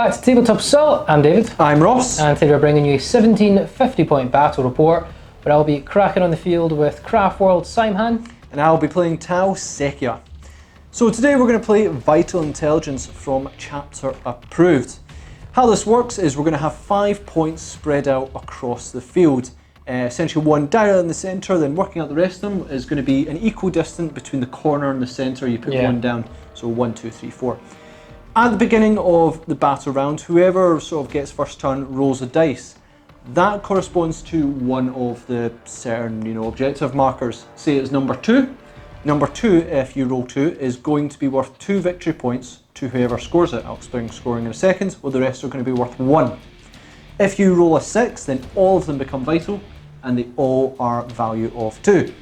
back to Tabletop Assault. I'm David. I'm Ross. And today we're bringing you a 1750 point battle report where I'll be cracking on the field with Craftworlds Simhan. And I'll be playing Tau Sekia. So today we're going to play Vital Intelligence from Chapter Approved. How this works is we're going to have 5 points spread out across the field. Essentially one direct in the centre, then working out the rest of them is going to be an equal distance between the corner and the centre. You put one down, so 1, 2, 3, 4. At the beginning of the battle round, whoever sort of gets first turn rolls a dice. That corresponds to one of the certain, objective markers. Say it's number 2. Number 2, if you roll 2, is going to be worth 2 victory points to whoever scores it. I'll explain scoring in a second, while the rest are going to be worth 1. If you roll a 6, then all of them become vital, and they all are value of 2.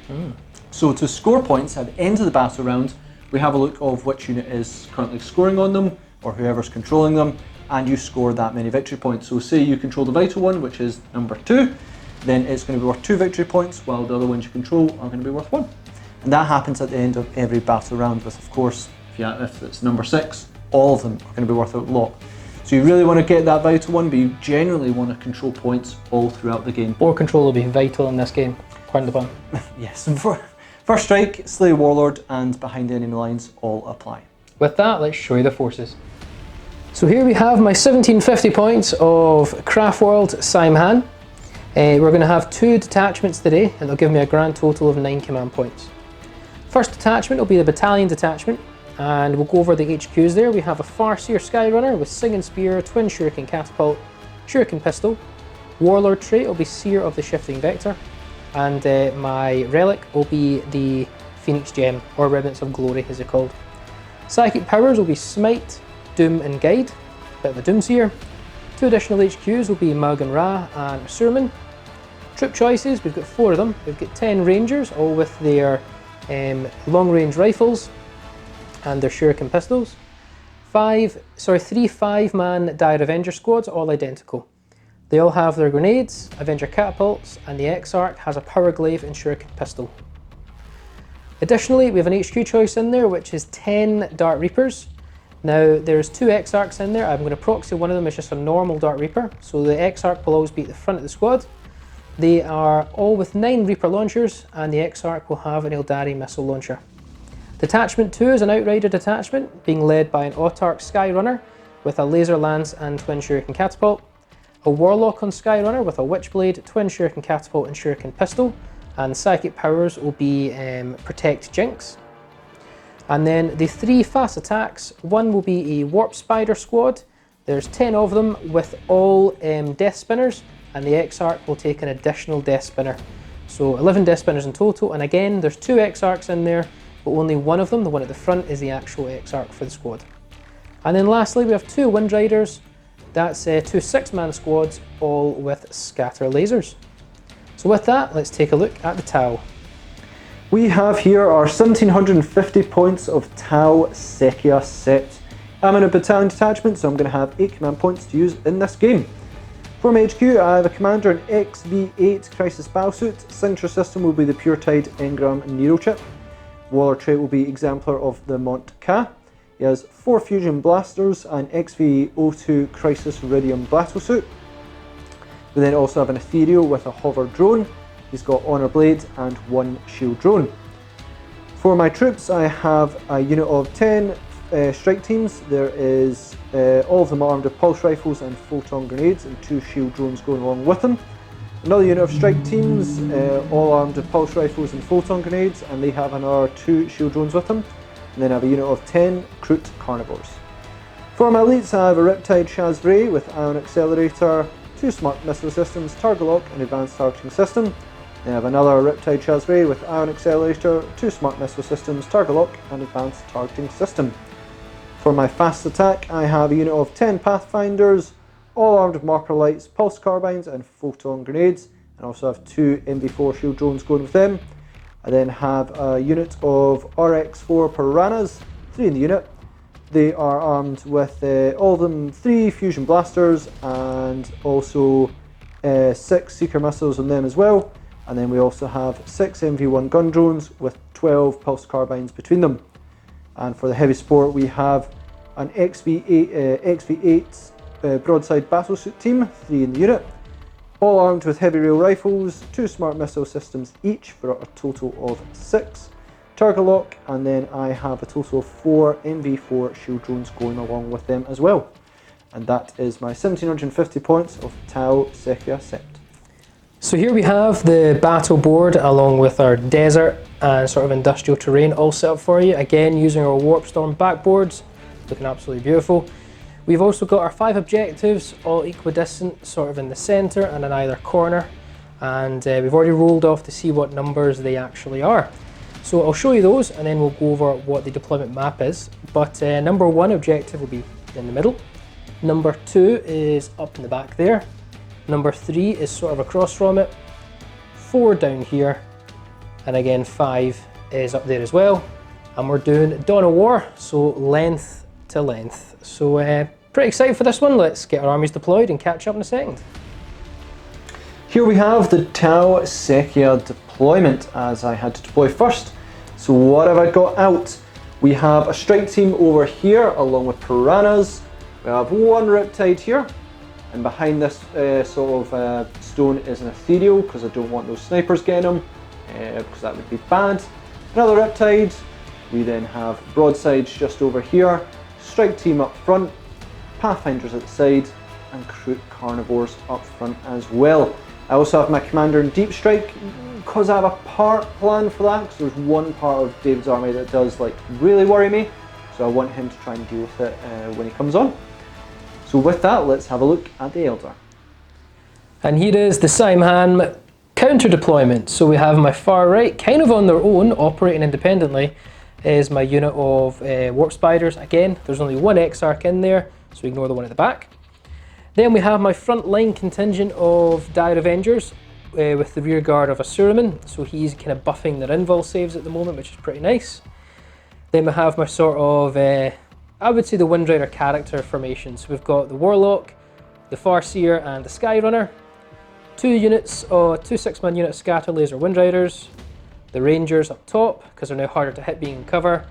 So to score points at the end of the battle round, we have a look of which unit is currently scoring on them, or whoever's controlling them, and you score that many victory points. So say you control the vital one, which is number 2, then it's going to be worth 2 victory points, while the other ones you control are going to be worth 1. And that happens at the end of every battle round with, of course, if it's number 6, all of them are going to be worth a lot. So you really want to get that vital one, but you generally want to control points all throughout the game. Or control will be vital in this game, pardon the pun. Yes, first strike, slay warlord, and behind enemy lines all apply. With that, let's show you the forces. So here we have my 1750 points of Craftworlds Simhan. We're going to have 2 detachments today, and they'll give me a grand total of 9 command points. First detachment will be the battalion detachment, and we'll go over the HQs there. We have a Farseer Skyrunner with Singing Spear, Twin Shuriken Catapult, Shuriken Pistol. Warlord trait will be Seer of the Shifting Vector, and my relic will be the Phoenix Gem, or Remnants of Glory as they're called. Psychic powers will be Smite, Doom and Guide, bit of a Doomseer. 2 additional HQs will be Malgan Ra and Surman. Troop choices, we've got 4 of them. We've got 10 Rangers, all with their long range rifles and their Shuriken pistols. 3 5-man Dire Avenger squads, all identical. They all have their grenades, Avenger catapults, and the Exarch has a Power Glaive and Shuriken pistol. Additionally, we have an HQ choice in there, which is 10 Dart Reapers. Now, there's 2 Exarchs in there. I'm going to proxy one of them as just a normal Dart Reaper, so the Exarch will always be at the front of the squad. They are all with 9 Reaper launchers, and the Exarch will have an Eldari missile launcher. Detachment 2 is an Outrider detachment, being led by an Autarch Skyrunner with a Laser Lance and Twin Shuriken Catapult. A Warlock on Skyrunner with a Witchblade, Twin Shuriken Catapult and Shuriken Pistol, and Psychic powers will be Protect Jinx. And then the 3 fast attacks, one will be a Warp Spider squad. There's 10 of them with all Death Spinners, and the Exarch will take an additional Death Spinner. So 11 Death Spinners in total, and again there's 2 Exarchs in there, but only one of them, the one at the front, is the actual Exarch for the squad. And then lastly we have 2 Wind Riders, that's 2 6-man squads, all with scatter lasers. So with that, let's take a look at the Tau. We have here our 1750 points of Tau Sekia set. I'm in a battalion detachment, so I'm going to have 8 command points to use in this game. For my HQ, I have a commander in XV8 Crisis Battlesuit. Signature system will be the Pure Tide Engram Nero chip. Warlord trait will be Exemplar of the Mont Ka. He has 4 Fusion Blasters and XV02 Crisis Iridium Battlesuit. We then also have an Ethereal with a Hover Drone. He's got Honor Blade and 1 Shield Drone. For my troops, I have a unit of 10 strike teams. There is all of them armed with pulse rifles and photon grenades, and 2 shield drones going along with them. Another unit of strike teams, all armed with pulse rifles and photon grenades, and they have another 2 shield drones with them. And then I have a unit of 10 Kroot Carnivores. For my elites, I have a Riptide Shazray with Ion Accelerator, 2 Smart Missile Systems, Target Lock and Advanced Targeting System. Then I have another Riptide Shazray with Ion Accelerator, 2 Smart Missile Systems, Target Lock and Advanced Targeting System. For my fast attack, I have a unit of 10 Pathfinders, all armed with marker lights, pulse carbines and photon grenades, and also have 2 MV4 shield drones going with them. I then have a unit of RX4 Piranhas, 3 in the unit. They are armed with all of them 3 fusion blasters and also 6 seeker missiles on them as well. And then we also have 6 MV1 gun drones with 12 pulse carbines between them. And for the heavy support we have an XV8 broadside battlesuit team, 3 in the unit. All armed with heavy rail rifles, 2 smart missile systems each for a total of 6. Target lock, and then I have a total of 4 MV4 shield drones going along with them as well. And that is my 1750 points of Tau Sekia set. So here we have the battle board along with our desert and sort of industrial terrain all set up for you. Again, using our Warp Storm backboards, looking absolutely beautiful. We've also got our 5 objectives, all equidistant, sort of in the centre and in either corner. And we've already rolled off to see what numbers they actually are. So I'll show you those and then we'll go over what the deployment map is. But number 1 objective will be in the middle. Number 2 is up in the back there. Number 3 is sort of across from it. 4 down here. And again 5 is up there as well. And we're doing Dawn of War, so length to length. So pretty excited for this one. Let's get our armies deployed and catch up in a second. Here we have the Tau Sekia deployment, as I had to deploy first. So what have I got out? We have a strike team over here along with piranhas. We have 1 riptide here, and behind this stone is an ethereal because I don't want those snipers getting them, because that would be bad. Another riptide. We then have broadsides just over here, strike team up front, pathfinders at the side, and Kroot carnivores up front as well. I also have my commander in deep strike because I have a part plan for that, because there's one part of David's army that does really worry me, so I want him to try and deal with it when he comes on. So with that, let's have a look at the Eldar. And here is the Simhan counter deployment. So we have my far right, kind of on their own, operating independently, is my unit of warp spiders. Again, there's only 1 Exarch in there, so ignore the one at the back. Then we have my front line contingent of Dire Avengers with the rear guard of a Suruman, so he's kind of buffing their invul saves at the moment, which is pretty nice. Then we have my sort of, I would say, the Wind Rider character formation. So we've got the Warlock, the Farseer and the Skyrunner, 2 units, 2 6-man unit Scatter Laser Wind Riders, the Rangers up top, because they're now harder to hit being in cover,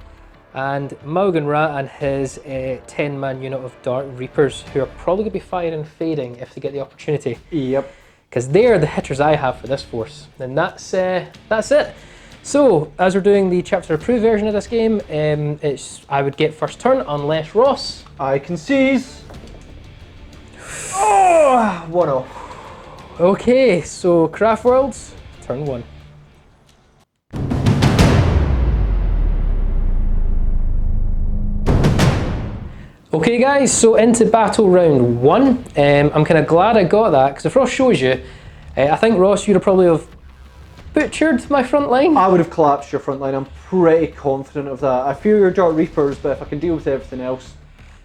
and Maugan Ra and his 10-man unit of Dark Reapers, who are probably going to be firing fading if they get the opportunity. Yep. Because they're the hitters I have for this force. And that's it. So, as we're doing the chapter approved version of this game, I would get first turn unless Ross. I can seize. Oh, 1-0. Okay, so Craftworlds, turn 1. Okay guys, so into battle round 1. I'm kind of glad I got that, because if Ross shows you, I think Ross, you'd probably have butchered my front line. I would have collapsed your front line, I'm pretty confident of that. I fear your Dark Reapers, but if I can deal with everything else,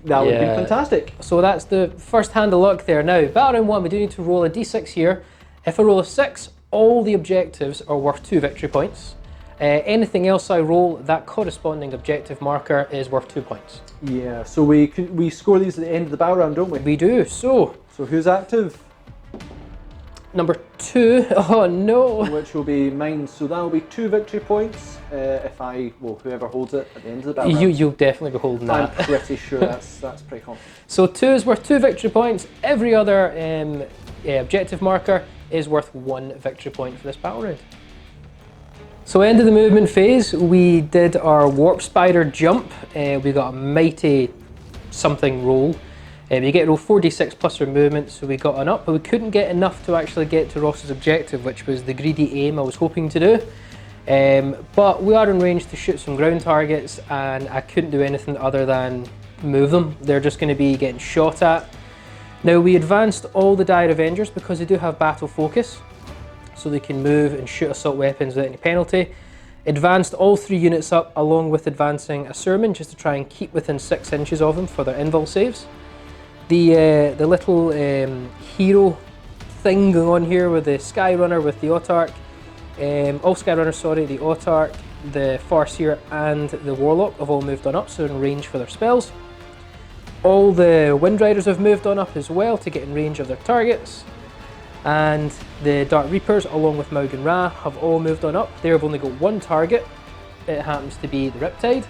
that would be fantastic. So that's the first hand of luck there. Now, battle round 1, we do need to roll a d6 here. If I roll a 6, all the objectives are worth 2 victory points. Anything else I roll, that corresponding objective marker is worth 2 points. Yeah, so we score these at the end of the battle round, don't we? We do, so who's active? Number 2, oh no! Which will be mine, so that will be 2 victory points whoever holds it at the end of the battle round. You'll definitely be holding that. I'm pretty sure that's pretty confident. So 2 is worth 2 victory points. Every other objective marker is worth 1 victory point for this battle round. So end of the movement phase, we did our Warp Spider jump. We got a mighty something roll. You get to roll 4d6 plus your movement, so we got an up, but we couldn't get enough to actually get to Ross's objective, which was the greedy aim I was hoping to do. But we are in range to shoot some ground targets, and I couldn't do anything other than move them. They're just going to be getting shot at. Now we advanced all the Dire Avengers because they do have battle focus, so they can move and shoot assault weapons without any penalty. Advanced all 3 units up along with advancing a Suruman just to try and keep within 6 inches of them for their invul saves. The little hero thing going on here with the Skyrunner, with the Autarch, all Skyrunners, sorry, the Autarch, the Farseer and the Warlock have all moved on up, so they're in range for their spells. All the Wind Riders have moved on up as well to get in range of their targets. And the Dark Reapers, along with Maugan Ra, have all moved on up. They've only got 1 target. It happens to be the Riptide.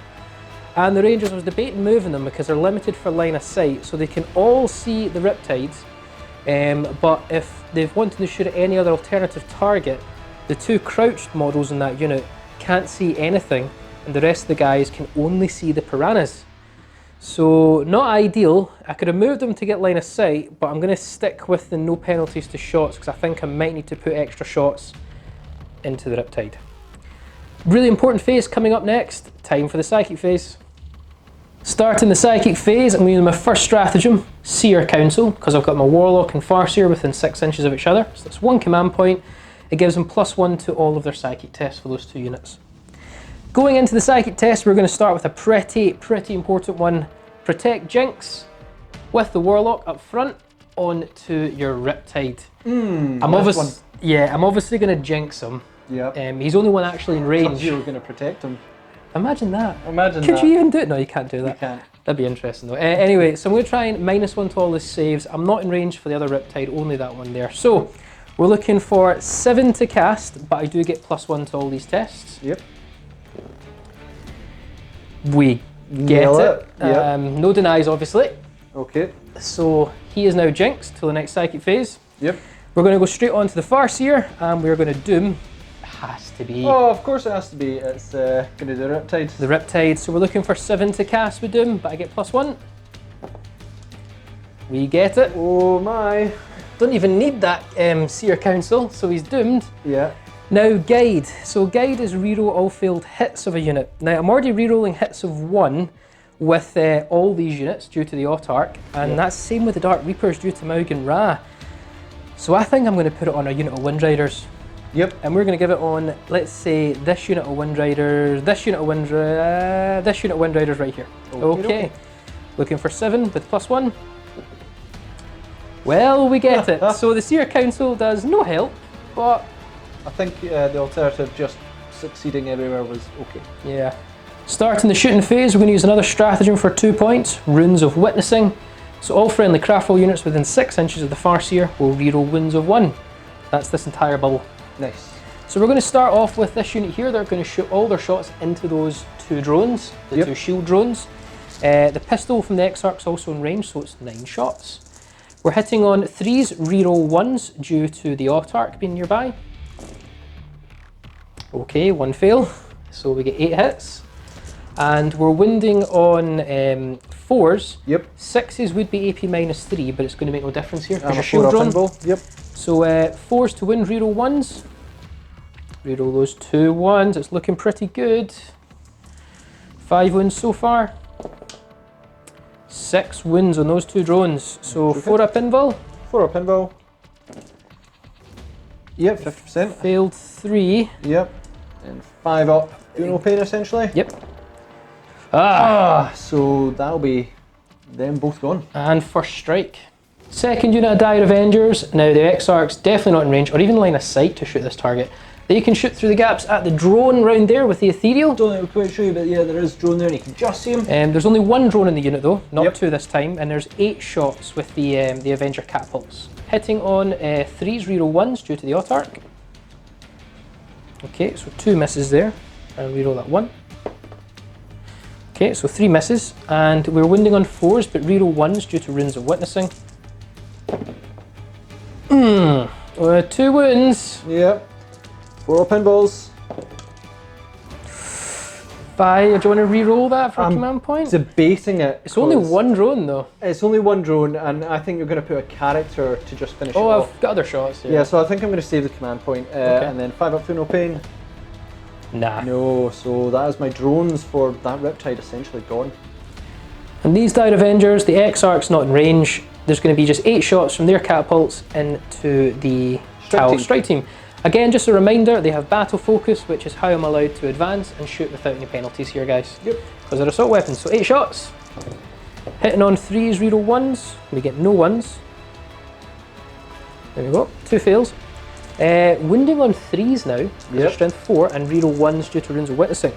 And the Rangers, I was debating moving them because they're limited for line of sight, so they can all see the Riptides. But if they've wanted to shoot at any other alternative target, the 2 crouched models in that unit can't see anything, and the rest of the guys can only see the piranhas. So not ideal. I could have moved them to get line of sight, but I'm going to stick with the no penalties to shots because I think I might need to put extra shots into the Riptide. Really important phase coming up next. Time for the Psychic phase. Starting the Psychic phase, I'm using my first stratagem, Seer Council, because I've got my Warlock and Farseer within 6 inches of each other. So that's 1 command point. It gives them +1 to all of their Psychic tests for those 2 units. Going into the Psychic test, we're going to start with a pretty important one. Protect Jinx with the Warlock up front onto your Riptide. I'm obviously going to Jinx him. Yeah. He's only one actually in range. You were going to protect him. Imagine that. Imagine Could that. you even do it? No, you can't do that. You can't. That'd be interesting though. Anyway, so I'm going to try and -1 to all his saves. I'm not in range for the other Riptide, only that one there. So we're looking for 7 to cast, but I do get +1 to all these tests. Yep. We get it. Yep. No denies, obviously. Okay. So he is now jinxed till the next Psychic phase. Yep. We're going to go straight on to the Farseer, and we're going to Doom. Has to be. Oh, of course it has to be. It's going to do Riptide. The Riptide. So we're looking for 7 to cast with Doom, but I get +1. We get it. Oh my. Don't even need that Seer Council, so he's doomed. Yeah. Now Guide. So Guide is reroll all failed hits of a unit. Now I'm already rerolling hits of 1 with all these units due to the Autarch, and that's the same with the Dark Reapers due to Maugan Ra. So I think I'm going to put it on a unit of Wind Riders. Yep. And we're going to give it on, let's say, this unit of Wind Riders, this unit of Wind Riders right here. Okay. Looking for 7 with +1. Well, we get it. So the Seer Council does no help, but I think the alternative just succeeding everywhere was okay. yeah. Starting the shooting phase, we're going to use another stratagem for 2 points, Runes of Witnessing. So all friendly Craftworld units within 6 inches of the Farseer will reroll wounds of 1. That's this entire bubble. Nice. So we're going to start off with this unit here. They're going to shoot all their shots into those 2 drones, the 2 shield drones. The pistol from the Exarch's also in range, so it's 9 shots. We're hitting on 3s, reroll 1s due to the Autarch being nearby. Okay, 1 fail, so we get 8 hits. And we're winding on 4s. Yep. 6s would be AP -3, but it's going to make no difference here because I'm you're a shield drone. Yep. So 4s to wind, reroll 1s. Reroll those 2 1s, it's looking pretty good. 5 wins so far. 6 wins on those 2 drones. So 4 up invul. 4 up invul. Yep, 50%. Failed 3. Yep. And 5 up. Do no pain essentially. Yep. So that'll be them both gone. And first strike. Second unit of Dire Avengers. Now the Exarch's definitely not in range or even line of sight to shoot this target. They can shoot through the gaps at the drone round there with the Ethereal. Don't think we'll quite show you, but yeah, there is drone there and you can just see him. There's only 1 drone in the unit though, not 2 this time, and there's 8 shots with the Avenger catapults. Hitting on 3s, reroll 1s due to the Autarch. Okay, so 2 misses there, and reroll that 1. Okay, so 3 misses, and we're winding on 4s, but reroll 1s due to Runes of Witnessing. 2 wounds. Yep. 4 up invuls. 5, do you want to reroll that for a command point? Debating it. It's only 1 drone though. It's only 1 drone, and I think you're going to put a character to just finish it off. I've got other shots. Yeah, so I think I'm going to save the command point, and then 5 up for no pain. Nah. No, so that is my drones for that Riptide essentially gone. And these Dire Avengers, the Exarch's not in range. There's going to be just 8 shots from their catapults into the strike team. Again, just a reminder, they have battle focus, which is how I'm allowed to advance and shoot without any penalties here, guys. Yep. Because they're assault weapons. So 8 shots. Hitting on 3s, reroll 1s. We get no 1s. There we go. 2 fails. Wounding on 3s now. Yep. Strength 4 and reroll 1s due to Runes of Witnessing.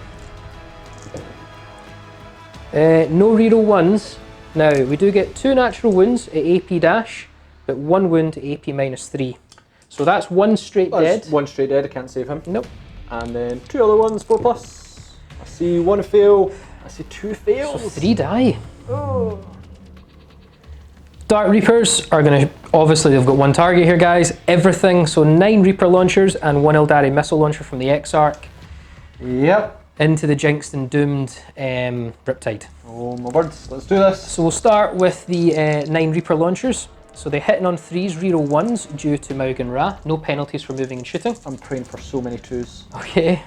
No reroll 1s. Now, we do get 2 natural wounds at AP dash, but 1 wound at AP -3. So that's 1 straight dead. 1 straight dead, I can't save him. Nope. And then 2 other ones, 4+. I see 1 fail. I see 2 So fails. 3 die. Oh. Dart Reapers are going to, obviously they've got 1 target here, guys. Everything, so 9 Reaper launchers and 1 Eldari missile launcher from the Exarch Yep. into the jinxed and doomed Riptide. Oh my words, let's do this. So we'll start with the 9 Reaper launchers. So they hitting on 3s, reroll 1s due to Maugan Ra. No penalties for moving and shooting. I'm praying for so many 2s. Okay.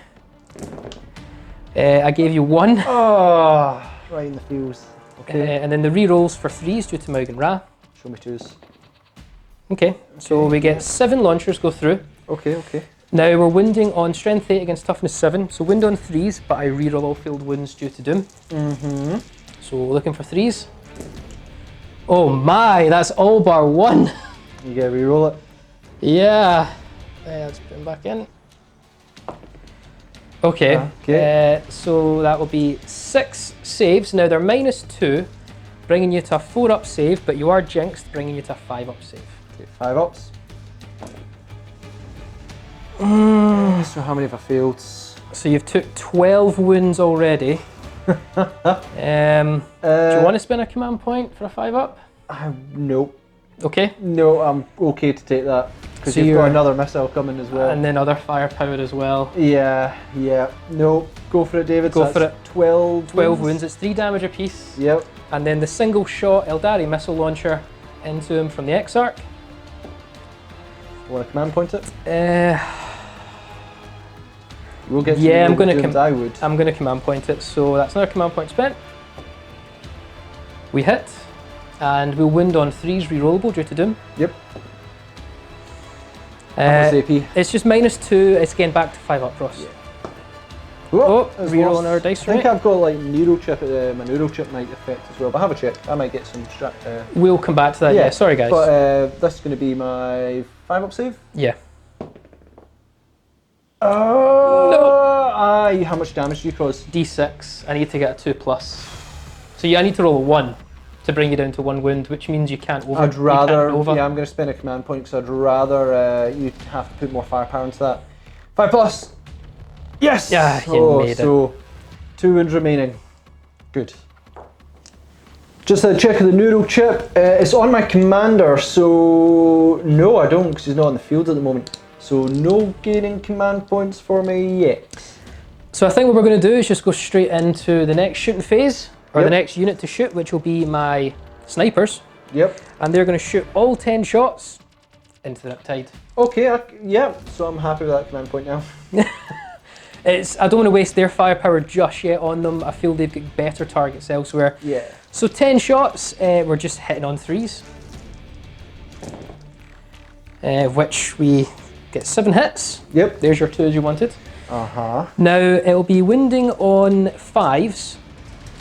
I gave you 1. Oh, right in the feels. Okay. And then the rerolls for 3s due to Maugan Ra. Show me 2s. Okay, so we get 7 launchers go through. Okay, okay. Now we're wounding on strength 8 against toughness 7. So wound on 3s, but I reroll all field wounds due to doom. Mm-hmm. So looking for 3s. Oh my, that's all bar 1. You gotta reroll it. Yeah. Let's put him back in. Okay. So that will be 6 saves. Now they're -2, bringing you to a 4-up save, but you are jinxed, bringing you to a 5-up save. Okay, 5 ups. So how many have I failed? So you've took 12 wounds already. Do you want to spend a command point for a 5-up? Nope. Okay. No, I'm okay to take that. Because So you've got another missile coming as well. And then other firepower as well. Yeah. No, go for it, David. Go So for that's it. 12 wounds. It's 3 damage apiece. Yep. And then the single shot Eldari missile launcher into him from the Exarch. Want to command point it? We'll get to Yeah, the I'm going doomed I would. I'm going to command point it. So that's another command point spent. We hit. And we'll wound on 3s rerollable due to doom. Yep. How much AP? It's just -2. It's getting back to 5-up, Ross. Yeah. Oh, it's reroll lost. on our dice I think rate. I've got like neurochip. My neurochip might affect as well. But have a check. I might get some. We'll come back to that. Yeah, sorry guys. But this is going to be my 5-up save. Yeah. Oh No. Aye. How much damage do you cause? D6. I need to get a 2+. So yeah, I need to roll a 1 to bring you down to 1 wound, which means you can't over. I'd rather. Over. Yeah, I'm going to spend a command point because I'd rather you have to put more firepower into that. 5+. Yes. Yeah, you made it. So 2 wounds remaining. Good. Just a check of the neurochip. It's on my commander, so no, I don't, because he's not on the field at the moment. So no gaining command points for me yet. So I think what we're going to do is just go straight into the next shooting phase, or the next unit to shoot, which will be my snipers. Yep. And they're going to shoot all 10 shots into the Riptide. Okay, yeah, so I'm happy with that command point now. I don't want to waste their firepower just yet on them. I feel they've got better targets elsewhere. Yeah. So 10 shots, we're just hitting on 3s. Which we get 7 hits. Yep. There's your 2 as you wanted. Uh-huh. Now it'll be wounding on 5s,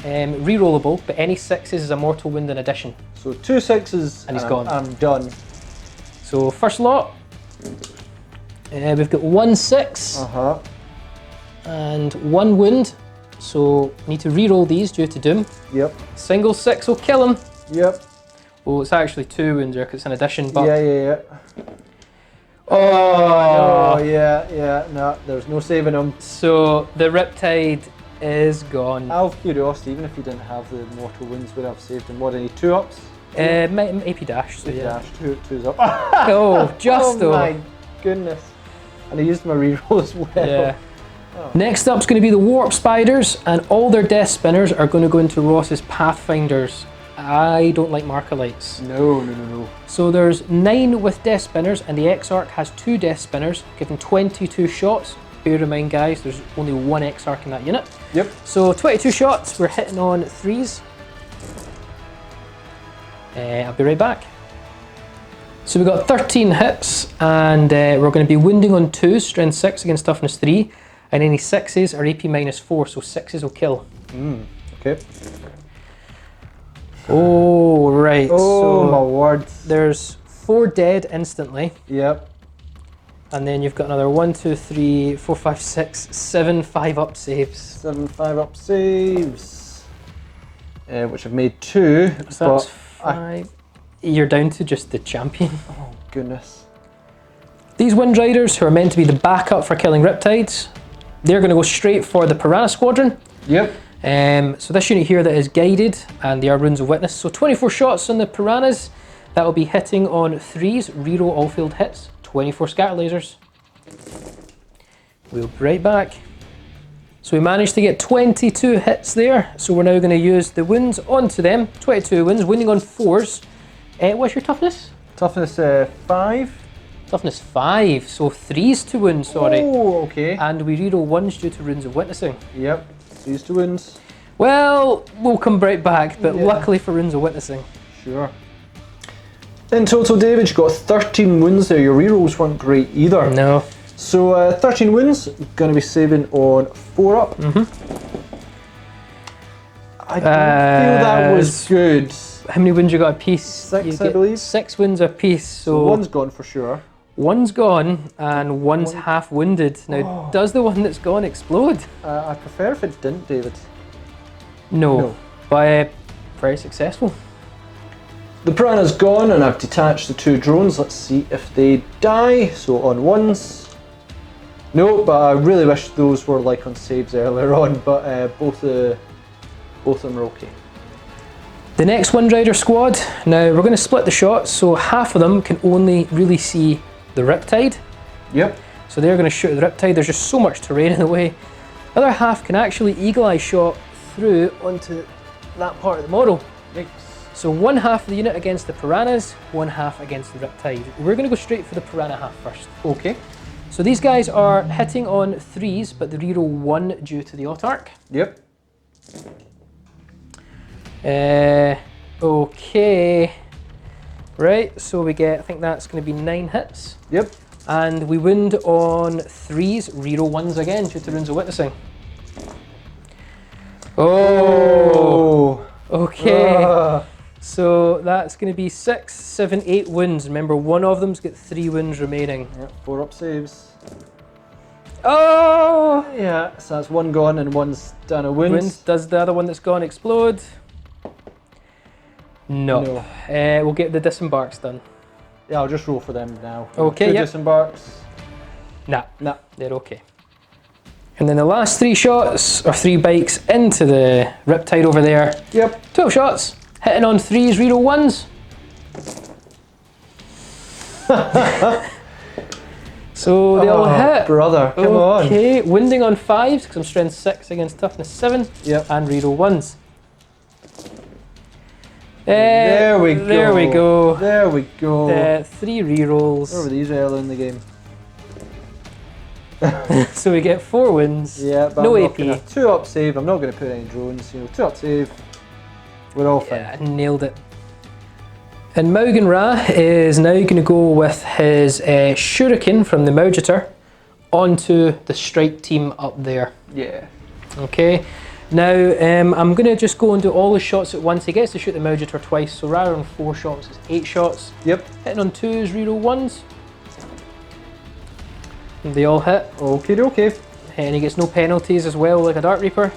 rerollable, but any 6s is a mortal wound in addition. So 2 6s And he's gone. I'm done. So first lot, we've got 1 6 Uh-huh. and 1 wound. So need to reroll these due to doom. Yep. Single 6 will kill him. Yep. Well, it's actually 2 wounds there because it's an addition. But Yeah. Oh, yeah. No, there's no saving him. So the Riptide is gone. Out of curiosity, even if you didn't have the mortal wounds, would I have saved him? What, any 2-ups? AP dash. So yeah. Dash, 2's up. Oh, just Oh my goodness. And I used my reroll as well. Yeah. Next up is going to be the Warp Spiders, and all their Death Spinners are going to go into Ross's Pathfinders. I don't like Markalites. No. So there's 9 with Death Spinners, and the Exarch has 2 Death Spinners, giving 22 shots. Bear in mind, guys, there's only 1 Exarch in that unit. Yep. So 22 shots, we're hitting on 3s. I'll be right back. So we've got 13 hits, and we're going to be wounding on 2s, strength 6 against toughness 3, and any 6s are AP -4, so 6s will kill. Okay. Oh, right. Oh, so my words. there's 4 dead instantly, Yep. and then you've got another 1, 2, 3, 4, 5, 6, 7 5-up saves. 7 5-up saves. Which I've made 2. So that's 5. You're down to just the champion. Oh, goodness. These Wind Riders, who are meant to be the backup for killing Riptides, they're going to go straight for the Piranha Squadron. Yep. So this unit here that is guided, and they are runes of witness. So 24 shots on the piranhas. That will be hitting on 3s, reroll all field hits, 24 scatter lasers. We'll be right back. So we managed to get 22 hits there. So we're now going to use the wounds onto them. 22 wounds, wounding on 4s. What's your toughness? Toughness 5. Toughness 5, so 3s to wound, sorry. Oh, okay. And we reroll 1s due to runes of witnessing. Yep, 3s to wounds. Well, we'll come right back, but luckily for runes of witnessing. Sure. In total, David, you got 13 wounds there. Your rerolls weren't great either. No. So 13 wounds, going to be saving on 4 up. I don't feel that was good. How many wounds you got a piece? 6, I believe. 6 wounds a piece. So one's gone for sure. One's gone and one's half wounded. Now, does the one that's gone explode? I prefer if it didn't, David. No. But very successful. The piranha's gone and I've detached the 2 drones. Let's see if they die. So on 1s. No, but I really wish those were like on saves earlier on, but both of them are okay. The next Wind Rider squad, now we're going to split the shots, so half of them can only really see the Riptide. Yep. So they're going to shoot at the Riptide, there's just so much terrain in the way. The other half can actually eagle eye shot through onto that part of the model. Nice. So one half of the unit against the piranhas, one half against the Riptide. We're going to go straight for the piranha half first. Okay. So these guys are hitting on 3s, but they reroll 1 due to the autarch. Yep. Okay. Right, so we get, I think that's going to be 9 hits. Yep. And we wound on 3s, reroll 1s again due to runes of witnessing. Oh! Okay. So that's going to be 6, 7, 8 wounds. Remember, one of them's got 3 wounds remaining. Yep, 4 up saves. Oh! Yeah, so that's 1 gone and 1's down a wound. Does the other one that's gone explode? No. We'll get the disembarks done. Yeah, I'll just roll for them now. Okay, 2 yep. disembarks. Nah, they're okay. And then the last 3 shots, or 3 bikes into the Riptide over there. Yep. 12 shots, hitting on 3s, reroll 1s. So they all hit. Brother, come on. Okay, wounding on 5s, because I'm strength 6 against toughness 7. Yep. And reroll 1s. There we go. There we go. There we go. 3 rerolls. Where were these early in the game? So we get 4 wins. Yeah, but no I'm AP. Not gonna, 2 up save. I'm not going to put any drones. 2 up save. We're all fine. Yeah, nailed it. And Maugan Ra is now going to go with his shuriken from the Maugator onto the strike team up there. Yeah. Okay. Now I'm going to just go and do all the shots at once. He gets to shoot the Maugator twice, so rather than 4 shots, it's 8 shots. Yep. Hitting on 2s, reroll 1s. And they all hit. Okay. And he gets no penalties as well, like a Dark Reaper.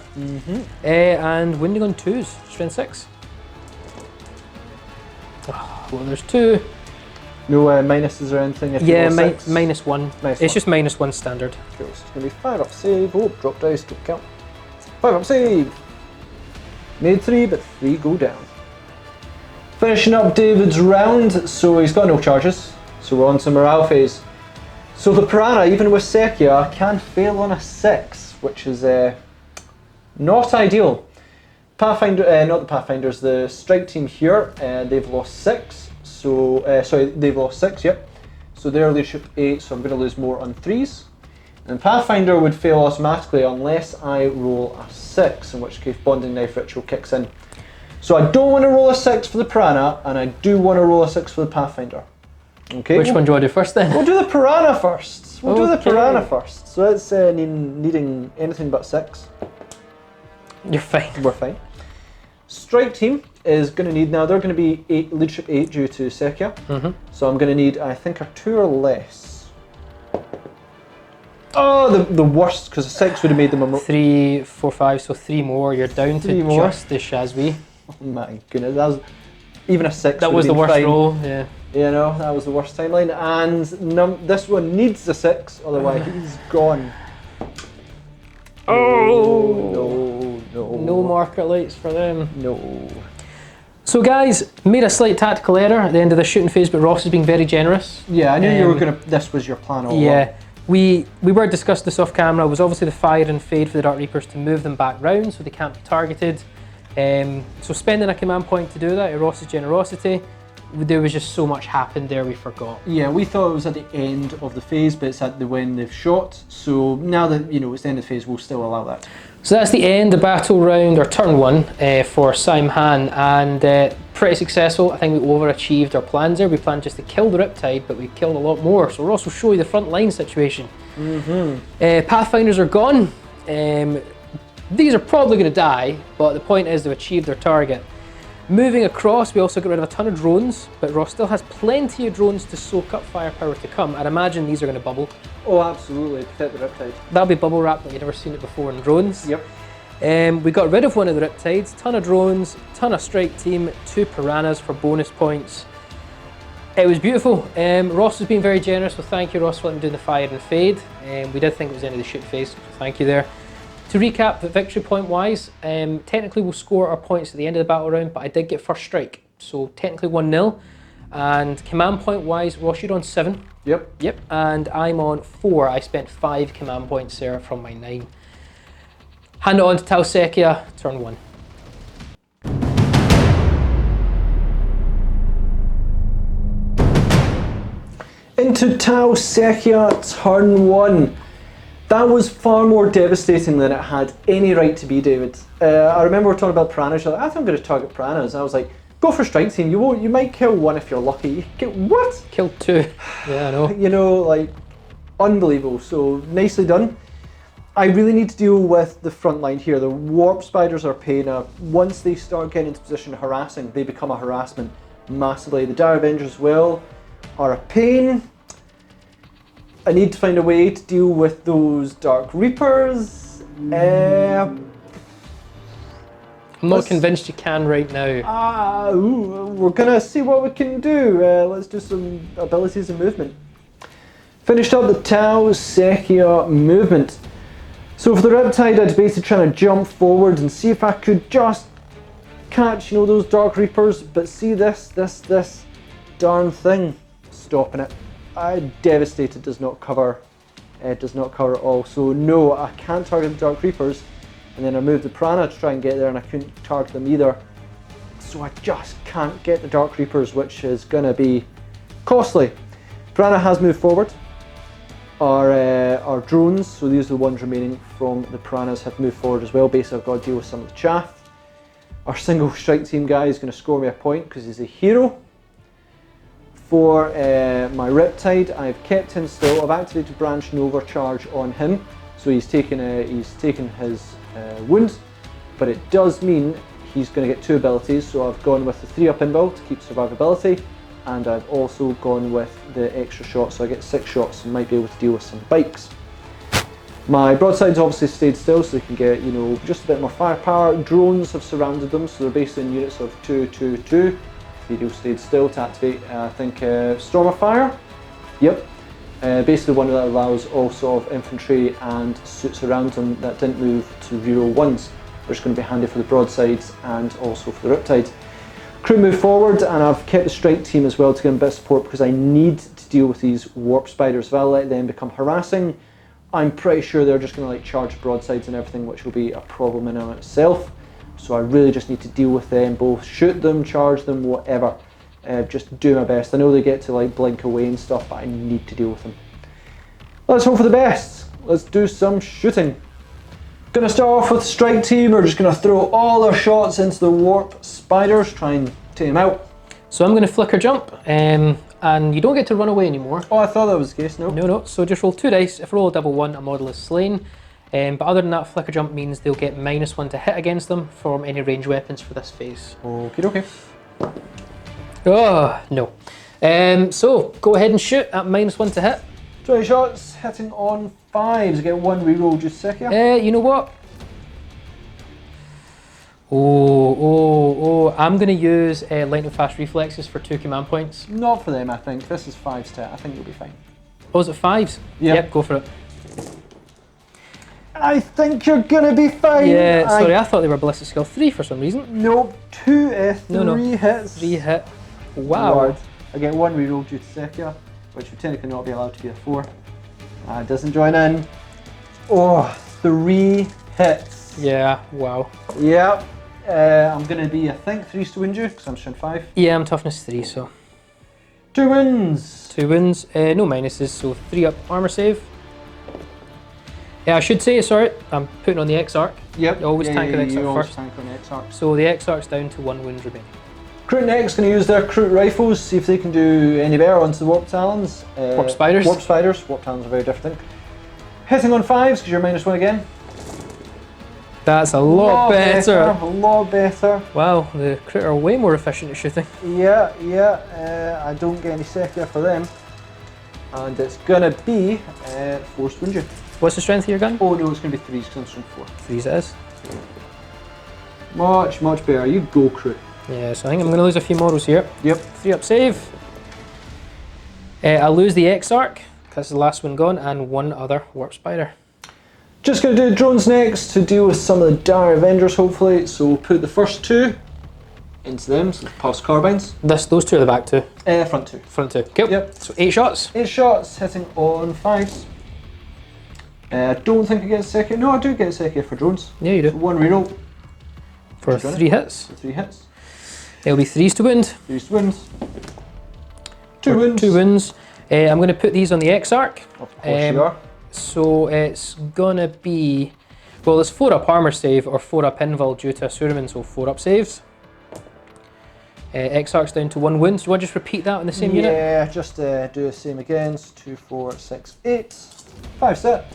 And wounding on 2s, strength 6. Oh, well, there's 2. No minuses or anything? If Yeah, you roll 6? -1. It's just -1 standard. Cool. So it's going to be 5 up save. Oh, drop dice, don't count. 5 up save. Made 3, but 3 go down. Finishing up David's round, so he's got no charges. So we're on to morale phase. So the Piranha, even with Sekia, can fail on a 6, which is not ideal. Pathfinder, not the Pathfinders, the strike team here, they've lost 6. So, sorry, they've lost 6, yep. So their leadership 8, so I'm going to lose more on 3s. And Pathfinder would fail automatically unless I roll a 6, in which case Bonding Knife Ritual kicks in. So I don't want to roll a 6 for the Piranha, and I do want to roll a 6 for the Pathfinder. Okay. Which one do you want to do first then? We'll do the Piranha first. We'll do the Okay. Piranha first. So that's needing anything but 6. You're fine. We're fine. Strike team is going to need, now they're going to be leadership 8 due to Sekia. So I'm going to need, I think, a 2 or less. Oh, the worst, because a 6 would have made them a 3, 4, 5, so 3 more. You're down to 3 more. just the Shazwi. Oh my goodness, that was, even a 6 That would was have the been worst fine. roll, yeah. You know, that was the worst timeline. And this one needs a 6, otherwise he's gone. Oh! No marker lights for them. No. So guys, made a slight tactical error at the end of the shooting phase, but Ross has been very generous. Yeah, I knew you were this was your plan all along. Yeah, we were discussing this off camera. It was obviously the fire and fade for the Dark Reapers to move them back round so they can't be targeted. So spending a command point to do that, at Ross's generosity, there was just so much happened there we forgot. Yeah, we thought it was at the end of the phase, but it's at the when they've shot. So now that it's the end of the phase, we'll still allow that. So that's the end of battle round, or turn 1 for Simon, and pretty successful. I think we overachieved our plans there. We planned just to kill the Riptide, but we killed a lot more. So Ross will show you the front line situation. Pathfinders are gone. These are probably going to die, but the point is they've achieved their target. Moving across, we also got rid of a ton of drones, but Ross still has plenty of drones to soak up firepower to come. I'd imagine these are going to bubble. Oh, absolutely. Protect the Riptide. That'll be bubble wrap, like you've never seen it before in drones. Yep. We got rid of one of the Riptides, ton of drones, ton of strike team, 2 piranhas for bonus points. It was beautiful. Ross has been very generous, so thank you, Ross, for letting me do the fire and fade. We did think it was the end of the shoot phase, so thank you there. To recap, the victory point wise, technically we'll score our points at the end of the battle round, but I did get first strike, so technically 1-0. And command point wise, Ross, you're on 7. Yep. And I'm on 4. I spent 5 command points there from my 9. Hand it on to Talsekia, turn 1. Into Talsekia, turn 1. That was far more devastating than it had any right to be, David. I remember we were talking about piranhas. You're like, I think I'm going to target piranhas. And I was like, go for strike team. You might kill 1 if you're lucky. You get what? Killed 2. Yeah, I know. Like, unbelievable. So nicely done. I really need to deal with the front line here. The warp spiders are a pain. Once they start getting into position harassing, they become a harassment massively. The Dire Avengers as well are a pain. I need to find a way to deal with those Dark Reapers. I'm not convinced you can right now. We're gonna see what we can do. Let's do some abilities and movement. Finished up the Talsekia movement. So for the Riptide, I'd basically trying to jump forward and see if I could just catch, those Dark Reapers. But see this darn thing stopping it. Devastated does not cover at all. So no, I can't target the Dark Reapers, and then I moved the Piranha to try and get there, and I couldn't target them either. So I just can't get the Dark Reapers, which is gonna be costly. Piranha has moved forward. Our drones, so these are the ones remaining from the Piranhas, have moved forward as well. Basically, I've got to deal with some of the chaff. Our single strike team guy is going to score me a point because he's a hero. For my Riptide, I've kept him still. I've activated Branch and Overcharge on him, so he's taken his wound, but it does mean he's going to get 2 abilities. So I've gone with the 3-up inbuild to keep survivability, and I've also gone with the extra shot, so I get 6 shots and might be able to deal with some bikes. My broadsides obviously stayed still, so they can get just a bit more firepower. Drones have surrounded them, so they're basically in units of 2, 2, 2. Video stayed still to activate, I think, Storm of Fire. Yep. Basically one that allows all sort of infantry and suits around them that didn't move to reroll 1s, which is going to be handy for the broadsides and also for the Riptide. Crew move forward, and I've kept the strike team as well to get a bit of support because I need to deal with these warp spiders. If I let them become harassing, I'm pretty sure they're just going to charge broadsides and everything, which will be a problem in and of itself. So I really just need to deal with them both, shoot them, charge them, whatever. Just do my best. I know they get to blink away and stuff, but I need to deal with them. Let's hope for the best. Let's do some shooting. Gonna start off with strike team. We're just gonna throw all our shots into the warp spiders, try and take them out. So I'm gonna flicker jump, and you don't get to run away anymore. Oh, I thought that was the case. No. No. So just roll 2 dice. If I roll a double 1, a model is slain. But other than that, flicker jump means they'll get -1 to hit against them from any ranged weapons for this phase. Okay. Oh, no. So go ahead and shoot at -1 to hit. 20 shots, hitting on 5s. Get 1 reroll, just second. You know what? Oh, I'm going to use lightning fast reflexes for 2 command points. Not for them, I think. This is 5s to hit. I think you'll be fine. Oh, is it 5s? Yep, go for it. I think you're gonna be fine. Yeah, sorry, I thought they were ballistic skill 3 for some reason. Nope, 3 hits. 3 hit. Wow. Lord. I get 1 reroll due to Sekia, which would technically not be allowed to be a 4. It doesn't join in. Oh, 3 hits. Yeah, wow. Yep. I'm gonna be, I think, 3 to win you, because I'm strength 5. Yeah, I'm toughness 3, so. 2 wins. 2 wins, no minuses, so 3 up armor save. Yeah, I should say, sorry, I'm putting on the X-Arc. Yep. Always tank on X-Arc first. Tank on the X-Arc. So the X-Arc's down to 1 wound remaining. Crew next going to use their Crew rifles, see if they can do any better onto the Warp Talons. Warp Spiders. Warp Spiders. Warp Talons are very different. Hitting on 5s, because you're -1 again. That's a lot better. A lot better. Wow, the Crew are way more efficient at shooting. Yeah. I don't get any Sekia for them. And it's going to be forced wound you. What's the strength of your gun? Oh no, it's going to be 3s, because I'm strength 4. 3s it is. Much better. You go, Crew. Yeah, so I think I'm going to lose a few models here. Yep. 3 up save. I'll lose the X-Arc, because the last one gone, and 1 other Warp Spider. Just going to do drones next to deal with some of the Dire Avengers, hopefully. So we'll put the first 2 into them, so pulse carbines. Those 2 are the back 2. Front 2. Front 2. Cool. Yep. So 8 shots. 8 shots, hitting on 5s. I don't think I get a Sekia. No, I do get a Sekia for drones. Yeah, you do. So 1 reroll For 3 hits. for 3 hits. It'll be 3s to wound. 3 wins. 2 wins. 2 wins. I'm going to put these on the X-Arc. Of course you are. So it's going to be, well, there's 4 up armor save or 4 up invul due to a Surman, so 4 up saves. X-Arc's down to 1 wound. Do you want to just repeat that in the same unit? Yeah, just do the same again. So 2, 4, 6, 8. 5 set.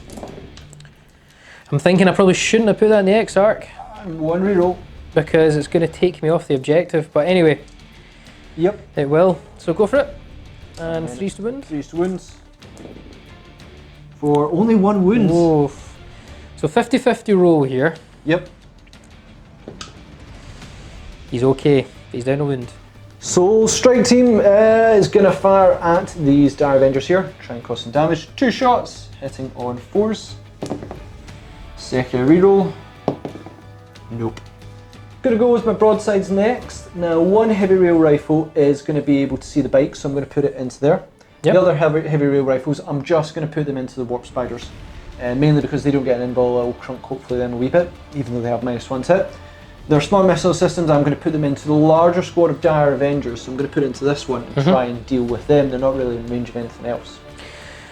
I'm thinking I probably shouldn't have put that in the X-Arc. And 1 reroll. Because it's going to take me off the objective. But anyway, Yep. it will. So go for it. And 3s to wound. 3 wounds. For only 1 wound. Whoa. So 50-50 roll here. Yep. He's okay. He's down a wound. So strike team is going to fire at these Dire Avengers here. Try and cause some damage. 2 shots, hitting on 4s. Second reroll. Nope. Going to go with my broadsides next. Now 1 heavy rail rifle is going to be able to see the bike, so I'm going to put it into there. Yep. The other heavy rail rifles, I'm just going to put them into the Warp Spiders. Mainly because they don't get an invul, I'll crunk hopefully them a wee bit, even though they have -1 hit. Their smart missile systems, I'm going to put them into the larger squad of Dire Avengers, so I'm going to put it into this one and try and deal with them. They're not really in range of anything else.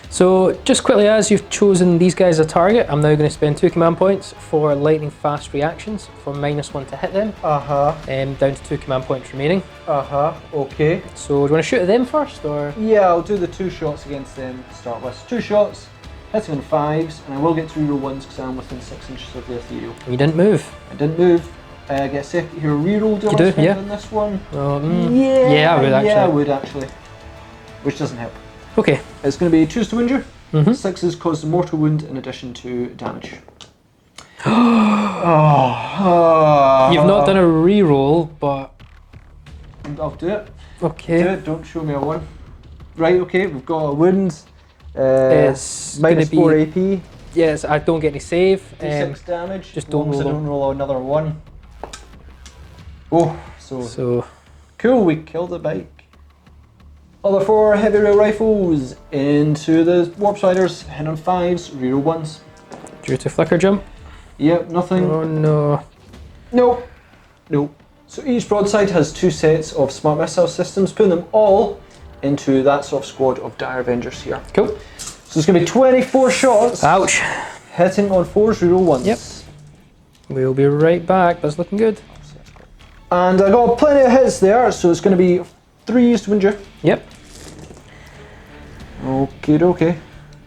So just quickly, as you've chosen these guys as a target, I'm now going to spend 2 command points for lightning fast reactions for -1 to hit them. Down to 2 command points remaining. Okay. So do you want to shoot at them first, or? Yeah, I'll do the 2 shots against them to start with. 2 shots, hitting on 5s, and I will get to reroll 1s because I'm within 6 inches of the ethereal. You didn't move. I didn't move. I get a second hero reroll. You do, yeah. On this one? Yeah, I would actually. Yeah, I would actually. Which doesn't help. Okay. It's going to be 2s to wound you. 6s cause a mortal wound in addition to damage. You've not done a reroll, but I'll do it. okay. Do it. Don't show me a 1. Right. Okay. We've got a wound. It's gonna be -4 AP. Yes, I don't get any save. D6 damage. Just don't roll. I don't roll another 1. Oh, So cool. We killed the bike. Other 4 heavy rail rifles into the Warp Spiders. Hit on 5s. Reroll 1s. due to flicker jump. Yep. Nothing. Oh no. Nope. Nope. So each broadside has 2 sets of smart missile systems. Putting them all into that sort of squad of Dire Avengers here. Cool. So it's going to be 24 shots. Ouch. Hitting on 4s, reroll 1s. Yep. We'll be right back. That's looking good. And I got plenty of hits there, so it's going to be 3s to wound you. Yep. Okay.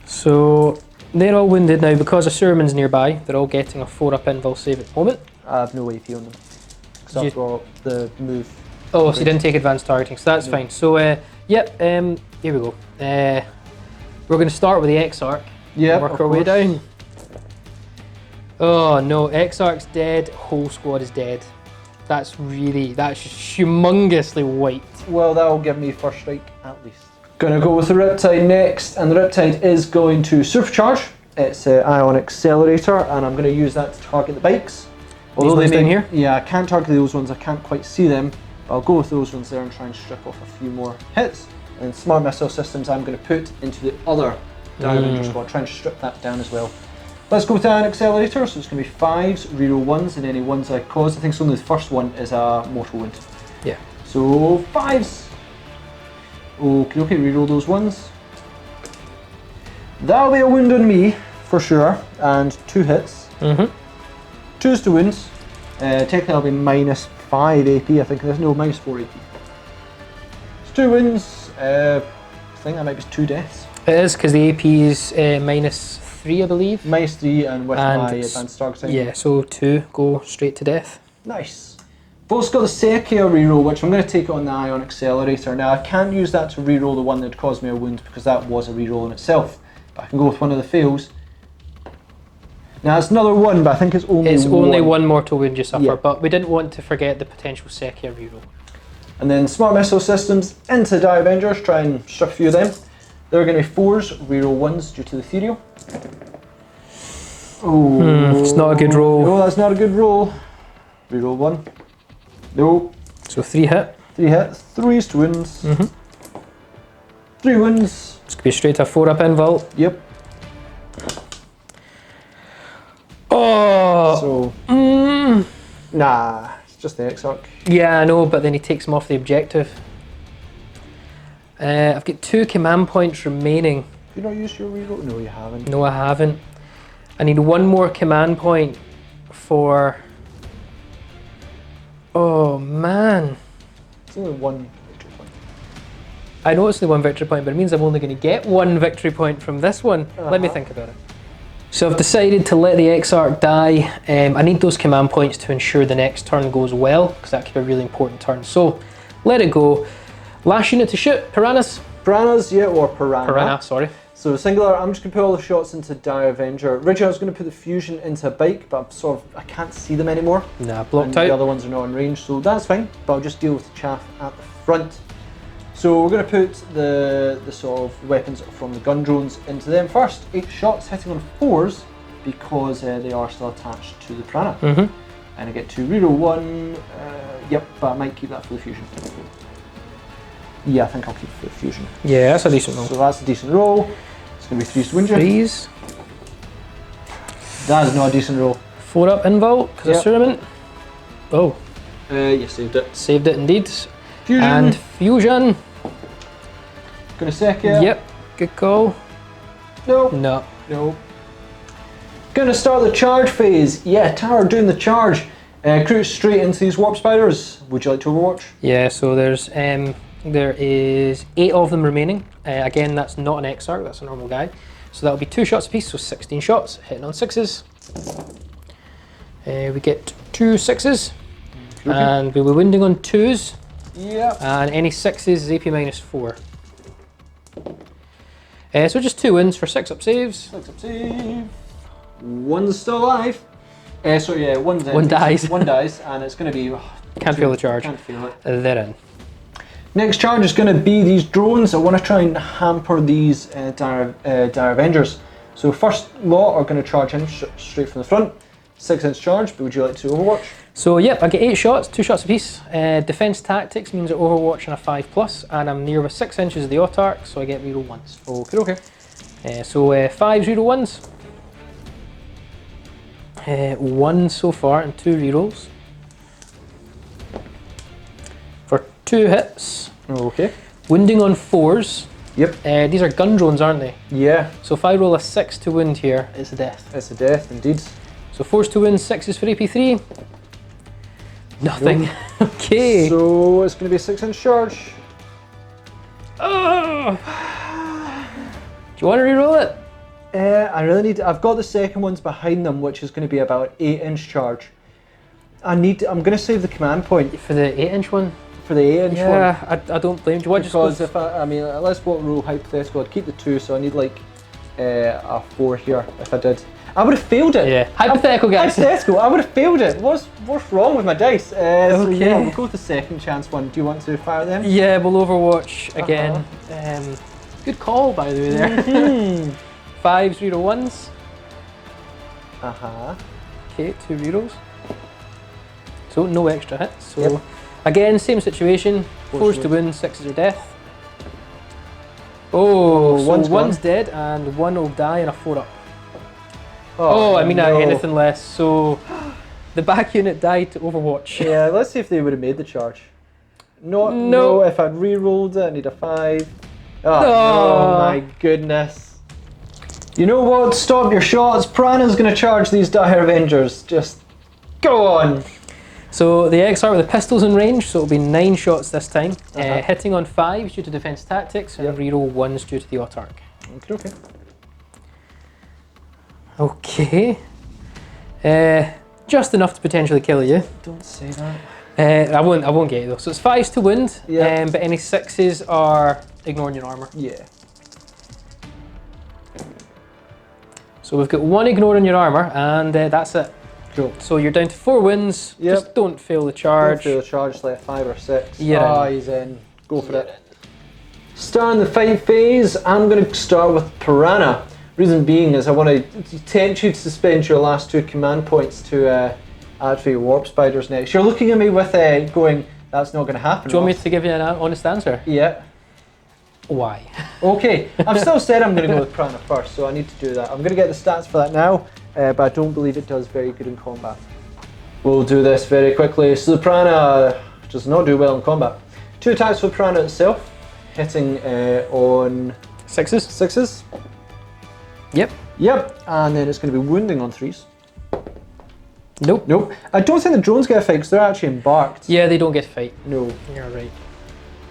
So they're all wounded now because a Surman's nearby. They're all getting a 4 up invul save at the moment. I have no AP on them. Because I've got the move. Oh, so you didn't take advanced targeting, so that's fine. So, yep, here we go. We're going to start with the X-Arc. Yeah, work our way down. Oh no, X-Arc's dead, whole squad is dead. That's humongously white. Well, that'll give me first strike at least. Gonna go with the Riptide next, and the Riptide is going to supercharge. It's an ion accelerator, and I'm going to use that to target the bikes. Although These they ones down here? Yeah, I can't target those ones, I can't quite see them. But I'll go with those ones there and try and strip off a few more hits. And smart missile systems I'm going to put into the other Avenger squad, try and strip that down as well. Let's go with the ion accelerator, so it's going to be 5s, reroll 1s, and any 1s I cause. I think it's only the first one is a mortal wound. Yeah. So 5s. Okay, reroll those 1s. That'll be a wound on me, for sure, and 2 hits. 2s to wounds. Technically that'll be minus 5 AP, I think. No, minus 4 AP. It's 2 wounds. I think that might be 2 deaths. It is, because the AP is minus 3, I believe. Minus 3, and with my advanced targeting. Yeah, so 2 go straight to death. Nice. Both got the Sekia reroll, which I'm going to take on the ion accelerator. Now I can't use that to reroll the one that caused me a wound because that was a reroll in itself. But I can go with one of the fails. Now it's another 1, but I think it's only one. Only 1 mortal wound you suffer, Yeah. but we didn't want to forget the potential Sekia reroll. And then smart missile systems into the Avengers, try and strip a few of them. They're going to be 4s, reroll 1s due to the ethereal. Oh, it's not a good roll. No, that's not a good roll. Reroll 1. No. So 3 hit. 3 hits, 3s to wounds. 3 wounds. This could be straight to a 4-up invult. Yep. Oh! So, nah, it's just the Exarch. Yeah, I know, but then he takes him off the objective. I've got 2 command points remaining. Have you not used your reroll? No, you haven't. No, I haven't. I need 1 more command point for... Oh, man. It's only 1 victory point. I know it's only 1 victory point, but it means I'm only going to get 1 victory point from this one. Let me think about it. So I've decided to let the Exarch die. I need those command points to ensure the next turn goes well, because that could be a really important turn. So, let it go. Last unit to shoot, Piranhas. Piranhas, yeah, or Piranha. Piranha, sorry. So singular, I'm just going to put all the shots into Dire Avenger. Originally I was going to put the fusion into a bike, but I can't see them anymore. Nah, blocked and out. The other ones are not in range, so that's fine, but I'll just deal with the chaff at the front. So we're going to put the sort of weapons from the gun drones into them first. 8 shots hitting on 4s because they are still attached to the Piranha. And I get to reroll 1, yep, but I might keep that for the fusion. Yeah, I think I'll keep it for the fusion. Yeah, that's a decent roll. So that's a decent roll. It's going to be 3s to wound you. 3s. That is not a decent roll. 4-up invult, because of Surement. Oh. You saved it. Saved it indeed. Fusion. And fusion. Gonna sec it. Yep, good call. No. No. No. Gonna start the charge phase. Yeah, Tower doing the charge. Cruise straight into these warp spiders. Would you like to overwatch? Yeah, so there is 8 of them remaining. Again, that's not an Exarch, that's a normal guy. So that'll be 2 shots apiece, so 16 shots, hitting on 6s. We get 2 6s, and we'll be wounding on 2s. Yeah. And any 6s is AP minus 4. So just 2 wins for 6-up saves. 6-up save. 1's still alive. So yeah, 1's in. 1 dies. 1 dies, and it's going to be... Can't feel the charge. Can't feel it. They're in. Next charge is going to be these drones. I want to try and hamper these Dire Avengers. So first lot are going to charge in straight from the front. 6-inch charge, but would you like to overwatch? So yep, I get 8 shots, 2 shots apiece. Defense tactics means I overwatch on a 5+, and I'm near with 6 inches of the autarch, so I get reroll 1s. Okay. So 5 reroll 1s. 1 so far and 2 rerolls. For 2 hits. Okay. Wounding on 4s. Yep. These are gun drones, aren't they? Yeah. So if I roll a 6 to wound here, it's a death. It's a death, indeed. So 4s to wound, 6s for AP3. Nothing. Nope. Okay. So it's going to be a 6-inch charge. Oh. Do you want to reroll it? I really need. I've got the second ones behind them, which is going to be about 8-inch charge. I'm going to save the command point For the 8-inch one? for the 8-inch one. Yeah, I don't blame you. What, Because if I mean, let's roll hypothetical. I'd keep the 2, so I need like a 4 here. If I did, I would have failed it. Yeah, hypothetical, guys. Hypothetical. I would have failed it. What's wrong with my dice? So Okay. yeah, we'll go with the second chance one. Do you want to fire them? Yeah, we'll overwatch again. Good call, by the way, there. 5s, reroll 1s. Okay, 2 rerolls. So no extra hits. So Yep. again, same situation. 4s to win, 6s are death. Oh, so one's dead and one will die in a 4-up. Oh, I mean no. anything less. So the back unit died to Overwatch. Yeah, let's see if they would have made the charge. No, if I'd re-rolled it, I need a 5. Oh, no, my goodness. You know what? Stop your shots. Piranha's going to charge these Dire Avengers. Just go on. So the XR with the pistols in range, so it'll be 9 shots this time. Hitting on 5s due to defense tactics, and reroll 1s due to the autarch. Okay. Just enough to potentially kill you. Don't say that. I won't get you though. So it's 5s to wound, but any 6s are ignoring your armor. Yeah. So we've got 1 ignore on your armor, and that's it. Cool. So you're down to 4 wins. Yep. Just don't fail the charge. Don't fail the charge, like 5 or 6. Yeah. He's in. Go for it. Starting the fight phase, I'm going to start with Piranha. Reason being is I want to tempt you to spend your last 2 command points to activate Warp Spiders next. You're looking at me with going, that's not going to happen. Do you want me to give you an honest answer? Yeah. Why? Okay, I've still said I'm going to go with Piranha first, so I need to do that. I'm going to get the stats for that now, but I don't believe it does very good in combat. We'll do this very quickly. So the Piranha does not do well in combat. 2 attacks for Piranha itself, hitting on 6s. 6s. Yep. Yep, and then it's going to be wounding on 3s. Nope. Nope. I don't think the drones get a fight because they're actually embarked. Yeah, they don't get fight. No. You're right.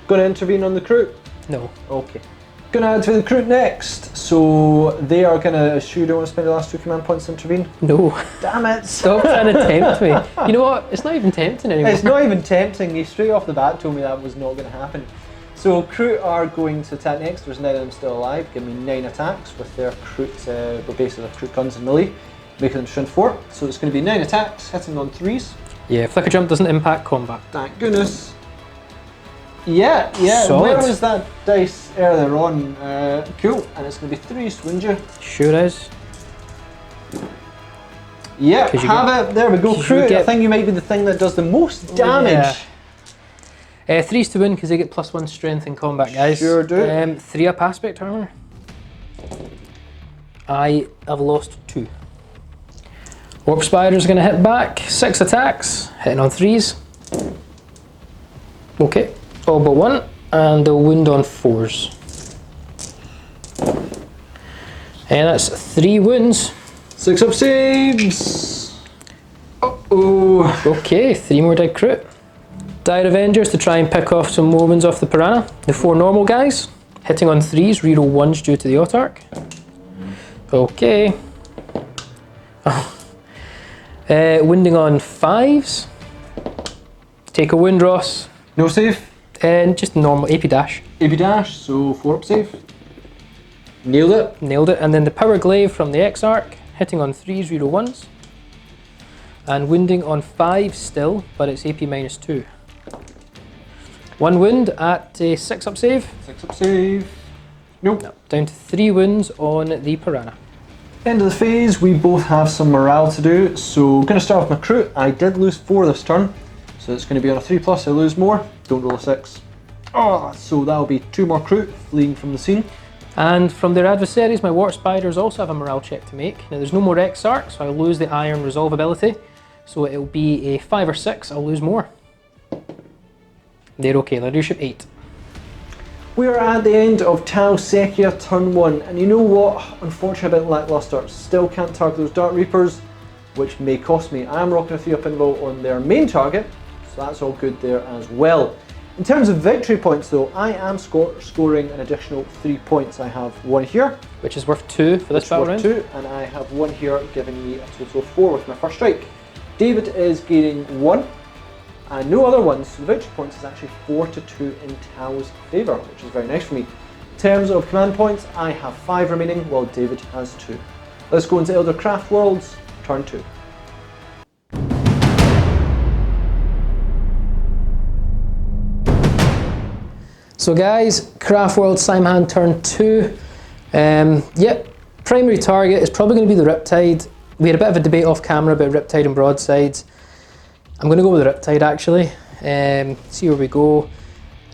Going to intervene on the crew? No. Okay. Going to activate the crew next. So they are going to assume you don't want to spend the last 2 command points to intervene? No. Damn it. Stop trying to tempt me. You know what? It's not even tempting anymore. It's not even tempting. He straight off the bat told me that was not going to happen. So crew are going to attack next. There's 9 of them still alive. Give me 9 attacks with their crew, basically their crew guns and melee, making them strength 4. So it's going to be 9 attacks, hitting on 3s. Yeah, Flicker Jump doesn't impact combat. Thank goodness. Yeah. Solid. Where was that dice earlier on? Cool. And it's going to be 3s, wouldn't you? Sure is. Yeah, have it. There we go. Crew, I think you might be the thing that does the most damage. Yeah. 3s to win because they get +1 strength in combat, guys. Sure do. 3-up aspect armor. I have lost 2. Warp Spider's going to hit back. 6 attacks, hitting on 3s. Okay, all but 1, and they'll wound on 4s. And that's 3 wounds. 6-up saves. Uh-oh. Okay, 3 more dead crit. Dire Avengers to try and pick off some more wounds off the Piranha. The 4 normal guys, hitting on 3s, reroll 1s due to the autarch. Okay. Wounding on 5s. Take a wound, Ross. No save. And just normal AP dash. AP dash, so 4-up save. Nailed it. Nailed it. And then the Power Glaive from the Exarch, hitting on 3s, reroll 1s. And wounding on 5 still, but it's AP -2. 1 wound at a 6-up save. 6-up save. Nope. No, down to 3 wounds on the Piranha. End of the phase, we both have some morale to do, so I'm going to start with my crew. I did lose 4 this turn, so it's going to be on a 3+, I lose more. Don't roll a 6. Oh, so that'll be 2 more crew fleeing from the scene. And from their adversaries, my Warp Spiders also have a morale check to make. Now there's no more Exarch, so I lose the Iron Resolve ability. So it'll be a 5 or 6, I'll lose more. They're okay, leadership 8. We are at the end of Tau Sekia turn 1, and you know what? Unfortunately, a bit lackluster. Still can't target those Dark Reapers, which may cost me. I am rocking a 3-up invul on their main target, so that's all good there as well. In terms of victory points though, I am scoring an additional 3 points. I have 1 here, which is worth 2 for this battle round. 2, and I have 1 here, giving me a total of 4 with my first strike. David is gaining 1, and no other ones, so the victory points is actually 4-2 in Tau's favour, which is very nice for me. In terms of command points, I have 5 remaining, while David has 2. Let's go into Elder Craftworlds, turn 2. So guys, Craftworlds Simon turn 2. Yep, primary target is probably going to be the Riptide. We had a bit of a debate off camera about Riptide and Broadsides. I'm going to go with the Riptide actually. See where we go.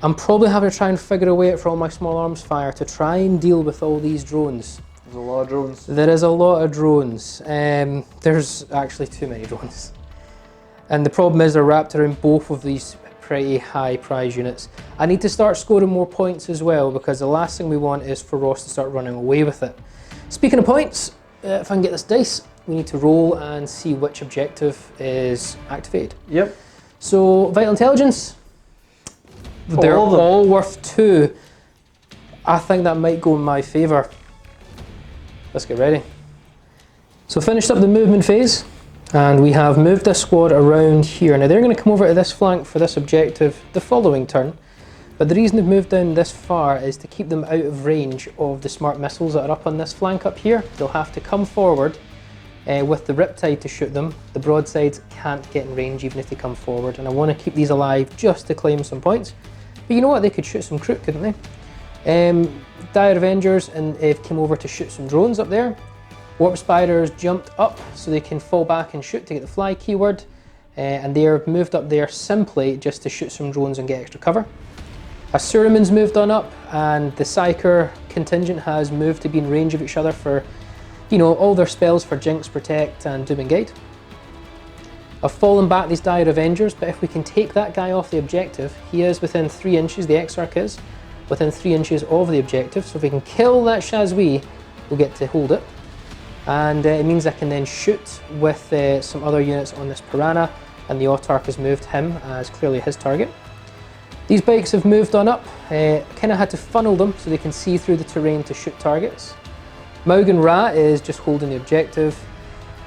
I'm probably having to try and figure a way out for all my small arms fire to try and deal with all these drones. There's a lot of drones. There is a lot of drones. There's actually too many drones. And the problem is they're wrapped around both of these pretty high prize units. I need to start scoring more points as well, because the last thing we want is for Ross to start running away with it. Speaking of points, if I can get this dice, we need to roll and see which objective is activated. Yep. So, Vital Intelligence, they're all worth 2. I think that might go in my favour. Let's get ready. So finished up the movement phase, and we have moved this squad around here. Now they're going to come over to this flank for this objective the following turn, but the reason they've moved down this far is to keep them out of range of the smart missiles that are up on this flank up here. They'll have to come forward with the Riptide to shoot them. The Broadsides can't get in range even if they come forward, and I want to keep these alive just to claim some points. But you know what, they could shoot some Crook, couldn't they? Dire Avengers and came over to shoot some drones up there. Warp Spiders jumped up so they can fall back and shoot to get the fly keyword, and they're moved up there simply just to shoot some drones and get extra cover. Asuraman's moved on up, and the Psyker contingent has moved to be in range of each other for, you know, all their spells for Jinx, Protect and Doom and Guide. I've fallen back these Dire Avengers, but if we can take that guy off the objective, he is within 3 inches, the Exarch is, within 3 inches of the objective, so if we can kill that Shazwi, we'll get to hold it. And it means I can then shoot with some other units on this Piranha, and the Autarch has moved him as clearly his target. These bikes have moved on up, kind of had to funnel them so they can see through the terrain to shoot targets. Maugan Ra is just holding the objective.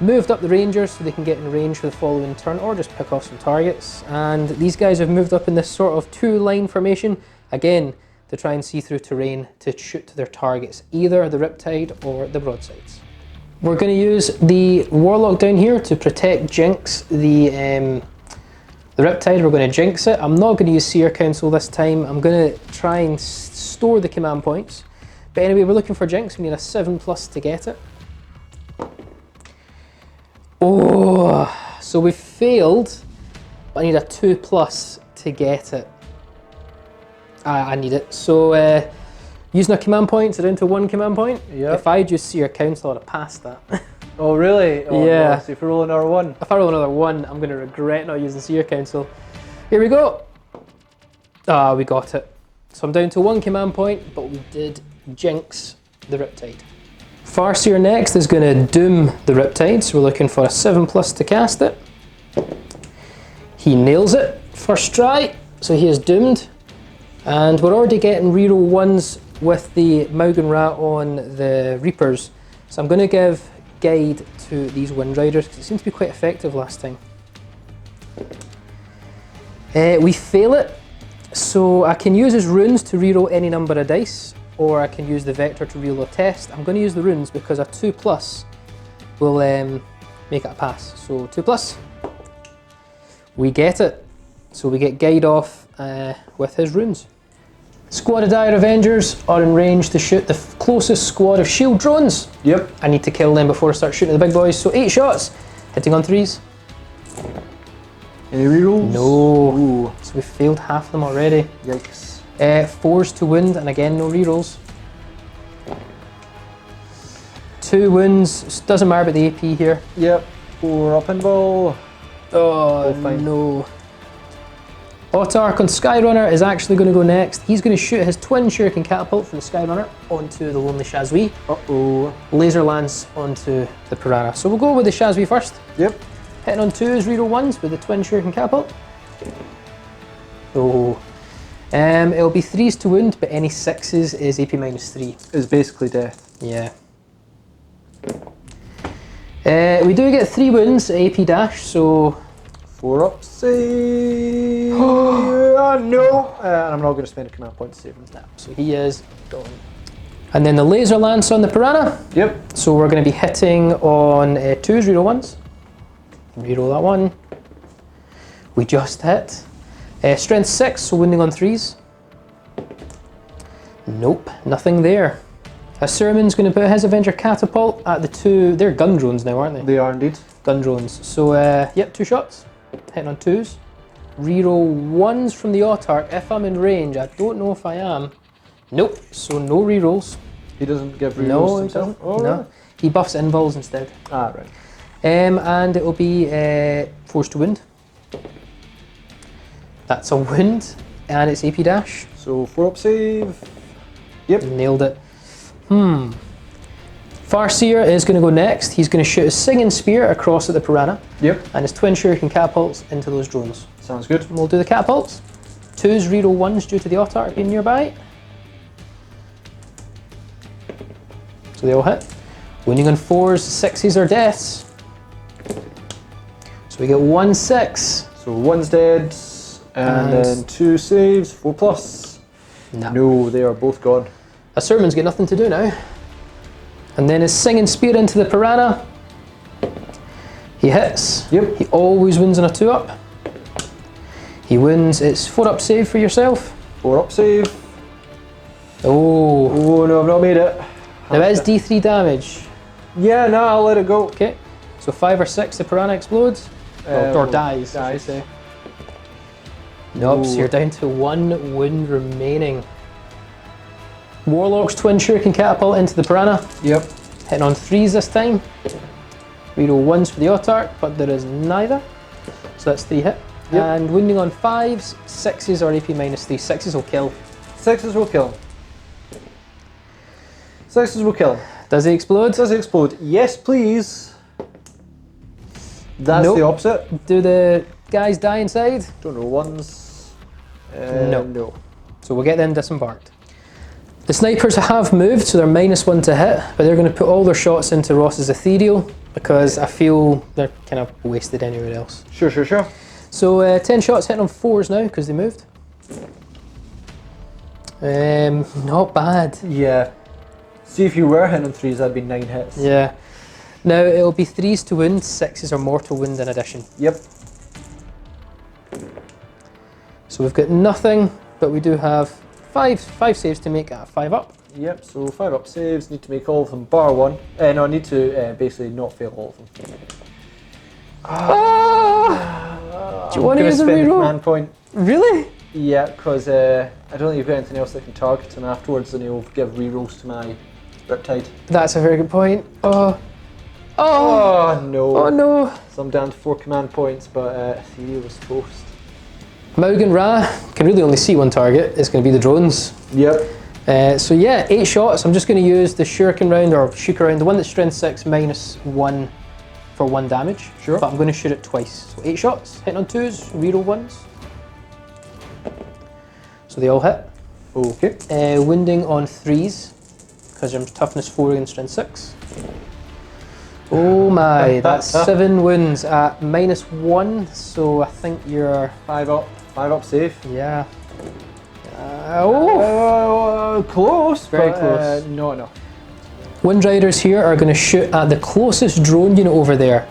Moved up the Rangers so they can get in range for the following turn or just pick off some targets. And these guys have moved up in this sort of 2-line formation, again, to try and see through terrain to shoot to their targets, either the Riptide or the Broadsides. We're going to use the Warlock down here to protect Jinx the Riptide. We're going to Jinx it. I'm not going to use Seer Council this time. I'm going to try and store the command points. But anyway, we're looking for Jinx. We need a 7+ to get it. Oh, so we failed, but I need a 2+ to get it. I need it. So using a command point, so down to 1 command point. Yep. If I just see your council, I'd have passed that. Oh really? Oh, yeah. No. So if you roll another 1. If I roll another 1, I'm going to regret not using Seer Council. Here we go. Ah, we got it. So I'm down to 1 command point, but we did Jinx the Riptide. Farseer next is going to doom the Riptide, so we're looking for a 7+ to cast it. He nails it first try, so he is doomed. And we're already getting reroll 1s with the Maugan Ra on the Reapers. So I'm going to give Guide to these Wind Riders because it seemed to be quite effective last time. We fail it, so I can use his runes to reroll any number of dice, or I can use the Vector to reroll a test. I'm going to use the runes because a 2+ will make it a pass. So 2+, we get it. So we get Guide off with his runes. Squad of Dire Avengers are in range to shoot the closest squad of shield drones. Yep. I need to kill them before I start shooting at the big boys. So 8 shots, hitting on 3s. Any rerolls? No. Ooh. So we failed half of them already. Yikes. 4s to wound, and again no rerolls. 2 wounds, doesn't matter about the AP here. Yep. 4 up and ball. Oh fine. no. Autarch on Skyrunner is actually going to go next. He's going to shoot his twin shuriken catapult from the Skyrunner onto the Lonely Shazwi. Uh-oh. Laser lance onto the Piranha. So we'll go with the Shazwi first. Yep. Hitting on 2s, reroll 1s with the twin shuriken catapult. Oh. It'll be 3s to wound, but any 6s is AP -3. Is basically death. Yeah. We do get 3 wounds at AP dash, so 4 up, save. No. And I'm not going to spend a command point to save him. nah, so he is gone. And then the laser lance on the Piranha. Yep. So we're going to be hitting on 2s, reroll 1s. Reroll that 1. We just hit. Strength 6, so wounding on 3s. Nope, nothing there. Sermon's going to put his Avenger Catapult at the two. They're gun drones now, aren't they? They are indeed. Gun drones. So, yep, 2 shots. Hitting on 2s. Reroll 1s from the Autarch if I'm in range. I don't know if I am. Nope, so no rerolls. He doesn't give rerolls No, he himself? doesn't. Oh, No. right. He buffs invuls instead. Ah, right. And it will be Force to Wound. That's a wound, and it's AP dash. So 4-up save. Yep. Nailed it. Farseer is going to go next. He's going to shoot a Singing Spear across at the Piranha, Yep. and his Twin Shuriken catapults into those drones. Sounds good. And we'll do the catapults. 2s, reroll 1s due to the Autarch being nearby. So they all hit. Winning on 4s, 6s are deaths. So we get 1 6. So 1's dead, and then 2 saves, 4+. No, they are both gone. A Sermon's got nothing to do now. And then his Singing Spear into the Piranha. He hits. Yep. He always wins on a 2-up. He wins. It's 4-up save for yourself. 4-up save. Oh. Oh no, I've not made it. Now it is D3 damage. Yeah, no, I'll let it go. Okay. So 5 or 6, the Piranha explodes. Or Well, dies, I should dies. say. Nope, so Ooh. you're down to 1 wound remaining. Warlock's Twin Shuriken Catapult into the Piranha. Yep. Hitting on 3s this time. Reroll 1s for the Autarch, but there is neither. So that's 3 hit. Yep. And wounding on 5s, 6s are AP -3. 6s will kill. 6's will kill. 6's will kill. Does he explode? Does it explode? Yes, please. That's Nope. the opposite. Do the guys die inside? Don't know, 1's. No. No. So we'll get them disembarked. The snipers have moved, so they're -1 to hit, but they're going to put all their shots into Ross's Ethereal because I feel they're kind of wasted anywhere else. Sure, sure, sure. So 10 shots hitting on 4s now because they moved. Not bad. Yeah. See, if you were hitting on 3's, that'd be 9 hits. Yeah. Now it'll be 3s to wound, 6s are mortal wound in addition. Yep. So we've got nothing, but we do have five saves to make at 5-up. Yep, so 5-up saves, need to make all of them bar 1. No, I need to basically not fail all of them. Do you want to use a spend the reroll? command point. Really? Yeah, because I don't think you've got anything else that can target him afterwards, and he'll give rerolls to my Riptide. That's a very good point. Oh. Oh no. Oh no. So I'm down to 4 command points, but Ethereal was toast. Maugan Ra can really only see one target. It's going to be the drones. Yep. So yeah, 8 shots. I'm just going to use the Shuriken round or Shuka round, the one that's strength 6 -1 for 1 damage. Sure. But I'm going to shoot it twice. So 8 shots, hitting on 2s, reroll 1s. So they all hit. Okay. Wounding on 3s because I'm toughness 4 and strength 6. Oh my, that's 7 wounds at -1. So I think you're 5-up save. yeah. Close. Very but, close. No, no. Wind Riders here are going to shoot at the closest drone unit over there.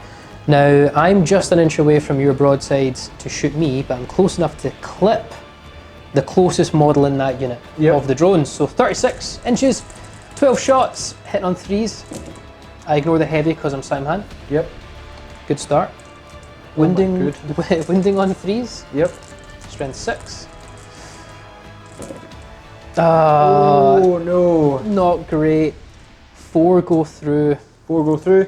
Now, I'm just an inch away from your broadsides to shoot me, but I'm close enough to clip the closest model in that unit of the drones. So 36 inches, 12 shots, hitting on 3s. I ignore the heavy because I'm Simhan. Yep. Good start. Oh my Winding, winding on 3s, Yep. strength 6. Oh no. Not great. 4 go through. 4 go through.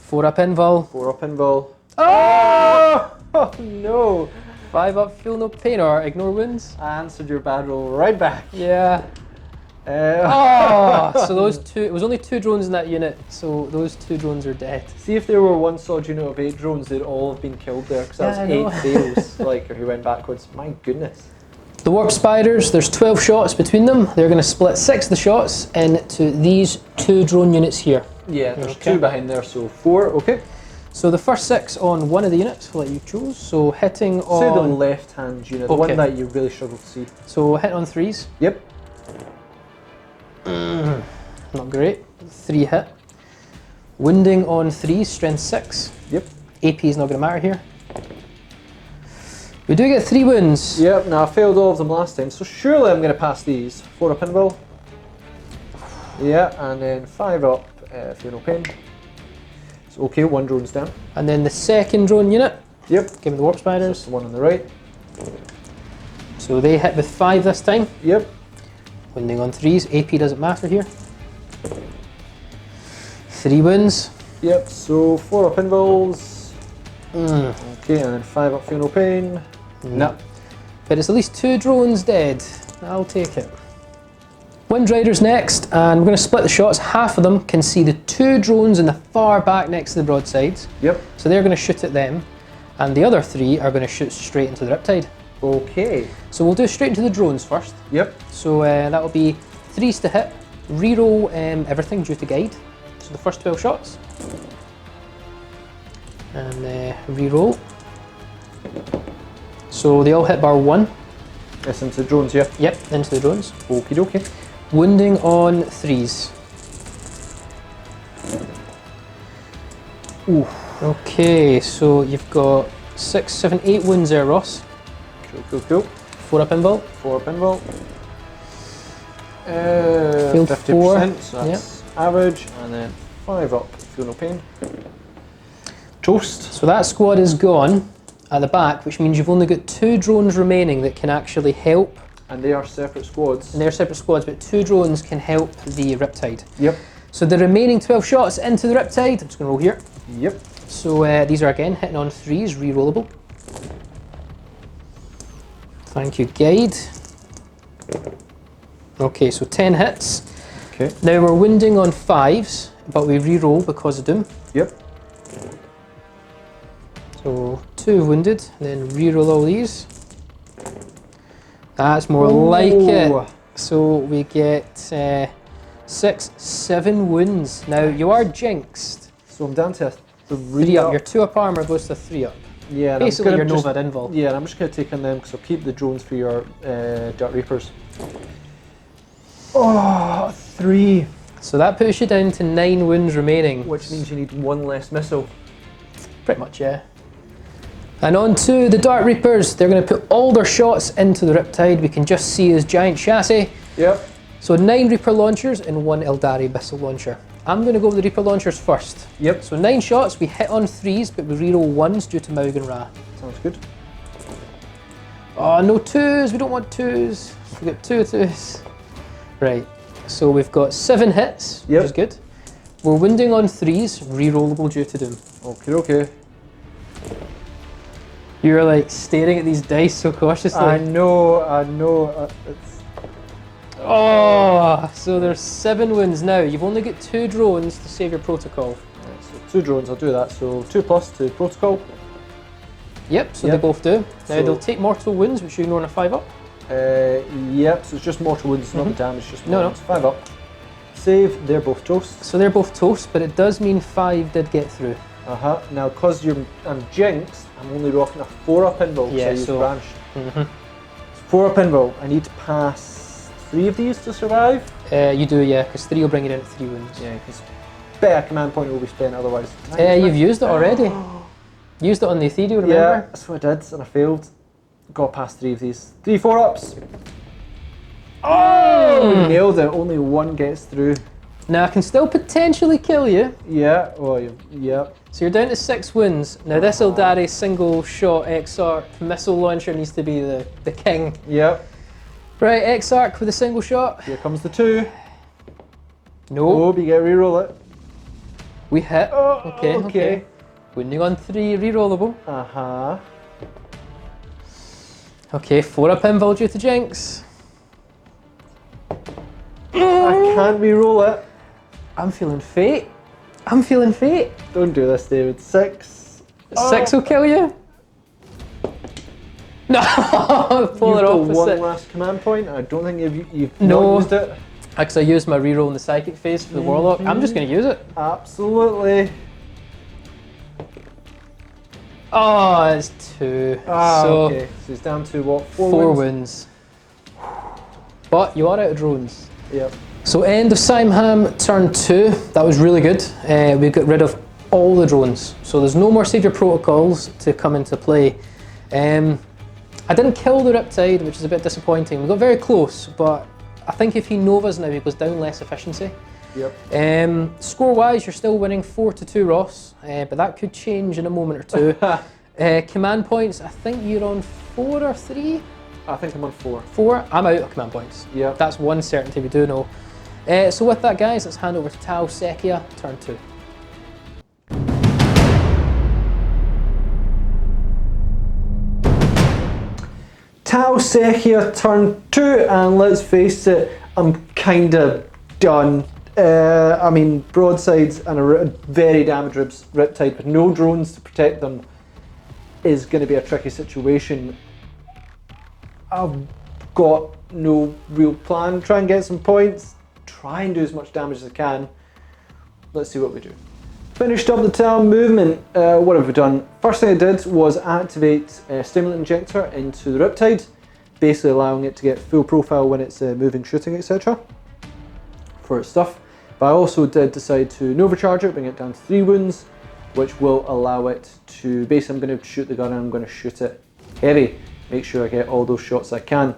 4-up invul. 4-up invul. Oh! Oh no. 5-up feel no pain or ignore wounds. I answered your bad roll right back. Yeah. So those 2, it was only 2 drones in that unit, so those 2 drones are dead. See, if there were one solid unit of 8 drones, they'd all have been killed there, because Yeah, I that know. was 8 fails, like, if you went backwards. My goodness. The Warp Spiders, there's 12 shots between them. They're going to split 6 of the shots into these 2 drone units here. Yeah, there's Okay. 2 behind there, so 4, okay. So the first 6 on one of the units that you chose. So hitting on... Say the left-hand unit, the Okay. one that you really struggle to see. So hitting on 3s. Yep. Not great. 3 hit. Wounding on 3s, strength 6. Yep. AP is not going to matter here. We do get 3 wounds. Yep, now I failed all of them last time, so surely I'm going to pass these. 4-up invul. Yeah, and then 5 up, Fear No Pain. So okay, 1 drone's down. And then the second drone unit. Yep. Give me the warp spiders. The one on the right. So they hit with 5 this time. Yep. Wounding on 3s. AP doesn't matter here. 3 wounds. Yep, so 4 up invulns. Okay, and then 5 up Fear No Pain. No. But it's at least 2 drones dead. I'll take it. Windrider's next, and we're going to split the shots. Half of them can see the 2 drones in the far back next to the broadsides. Yep. So they're going to shoot at them, and the other 3 are going to shoot straight into the Riptide. Okay. So we'll do straight into the drones first. Yep. So that'll be 3s to hit, reroll everything due to guide. So the first 12 shots. And reroll. So they all hit bar 1. Yes, into drones, yeah. Yep, into the drones. Okie dokie. Wounding on 3s. Ooh. Okay, so you've got 6, 7, 8 wounds there, Ross. Cool. 4 up invul. 4 up invul. Field 50%, 4. so that's average. And then 5 up, Feel No Pain. Toast. So that squad is gone at the back, which means you've only got 2 drones remaining that can actually help. And they are separate squads. And they're separate squads, but 2 drones can help the Riptide. Yep. So the remaining 12 shots into the Riptide, I'm just going to roll here. Yep. So these are again hitting on 3s, re-rollable. Thank you, guide. Okay, so 10 hits. Okay. Now we're wounding on 5s, but we re-roll because of Doom. Yep. So 2 wounded, and then re-roll all these. That's more like it. So we get 6, 7 wounds. Now you are jinxed. So I'm down to a 3 up. Your 2 up armor goes to 3 up. Yeah. Basically your Nova invul. Yeah, and I'm just going to take on them because I'll keep the drones for your Dark Reapers. Oh, 3. So that puts you down to 9 wounds remaining. Which means you need 1 less missile. Pretty much, yeah. And on to the Dark Reapers. They're going to put all their shots into the Riptide. We can just see his giant chassis. Yep. So 9 Reaper launchers and 1 Eldari missile launcher. I'm going to go with the Reaper launchers first. Yep. So 9 shots, we hit on 3s, but we reroll 1s due to Maug and Ra. Sounds good. Oh, no 2s, we don't want 2s. We got 2 2s. Right, so we've got 7 hits, which is good. We're wounding on 3s, rerollable due to Doom. Okay. You're like staring at these dice so cautiously. I know. Oh, so there's 7 wounds now. You've only got 2 drones to save your protocol. Right, so 2 drones, I'll do that. So 2 plus to protocol. Yep, so they both do. Now they'll take mortal wounds, which you ignore on a 5 up. Yep, so it's just mortal wounds, not the damage, just mortal wounds. 5 up. Save, they're both toast. So they're both toast, but it does mean 5 did get through. Now, because I'm jinxed, I'm only rocking a 4 up invul, Yeah, so I use branched. 4 up invul, I need to pass 3 of these to survive? You do, yeah, because 3 will bring you down to 3 wounds. Yeah, because better command point will be spent otherwise. You've used it already. Used it on the ethereal, remember? Yeah, that's what I did, and I failed. Got past 3 of these. 3 4 ups. Oh! Nailed it, only 1 gets through. Now I can still potentially kill you. Yeah, yeah. So you're down to 6 wounds. Now this Eldari single shot X-Arc missile launcher needs to be the king. Yep. Right, X-Arc with a single shot. Here comes the 2. No. Oh, you get reroll it. We hit. Okay. Wounding on 3, rerollable. Okay, 4 up invul due to Jinx. I can't reroll it. I'm feeling fate. Don't do this, David. 6. 6 will kill you. No, polar opposite. You've got 1 last command point. I don't think you've not used it. Because I used my reroll in the psychic phase for the Warlock. I'm just going to use it. Absolutely. Oh, it's 2. Okay. So it's down to what? 4 wins. But you are out of drones. Yep. So end of Simham turn 2. That was really good. We got rid of all the drones. So there's no more Saviour protocols to come into play. I didn't kill the Riptide, which is a bit disappointing. We got very close, but I think if he Novas now, he goes down less efficiency. Yep. Score-wise, you're still winning 4-2, Ross, but that could change in a moment or two. Command points, I think you're on 4 or 3? I think I'm on 4. 4? I'm out of command points. Yeah. That's one certainty we do know. So with that, guys, let's hand over to Tau Sekia, turn 2. Tau Sekia, turn 2, and let's face it, I'm kinda done. I mean, broadsides and a very damaged Riptide with no drones to protect them is going to be a tricky situation. I've got no real plan. Try and get some points, try and do as much damage as I can. Let's see what we do. Finished up the Tau movement. What have we done? First thing I did was activate Stimulant Injector into the Riptide, basically allowing it to get full profile when it's moving, shooting, etc. for its stuff. But I also did decide to Nova Charge it, bring it down to 3 wounds, which will allow it to, basically I'm going to shoot the gun and I'm going to shoot it heavy, make sure I get all those shots I can.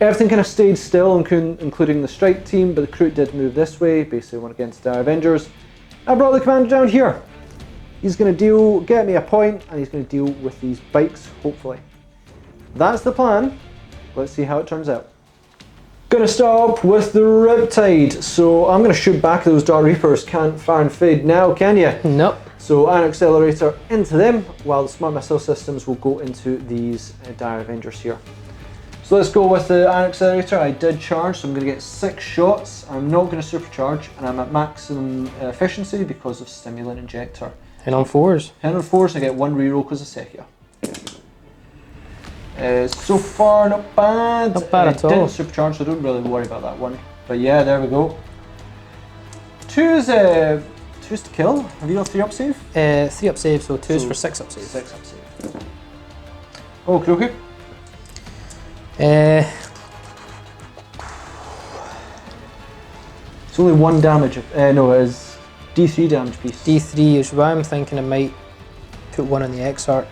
Everything kind of stayed still, including the strike team, but the crew did move this way, basically went against the Avengers. I brought the commander down here. He's going to get me a point, and he's going to deal with these bikes, hopefully. That's the plan. Let's see how it turns out. Gonna start with the Riptide, so I'm gonna shoot back those Dark Reapers. Can't fire and fade now, can you? Nope. So Iron Accelerator into them, while the Smart Missile Systems will go into these Dire Avengers here. So let's go with the Iron Accelerator. I did charge, so I'm gonna get 6 shots. I'm not gonna supercharge, and I'm at maximum efficiency because of Stimulant Injector. 10 on 4s. 10 on 4s, I get 1 reroll because of Sekia. So far, not bad. Not bad at all. Didn't supercharge, so don't really worry about that one. But yeah, there we go. 2's to kill. Have you got 3 up save? 3 up save, so 2's for 6 up save. 6 up save. Okay, okay. It's only 1 damage. No, it is D3 damage piece. D3 is why I'm thinking I might put 1 on the Exarch.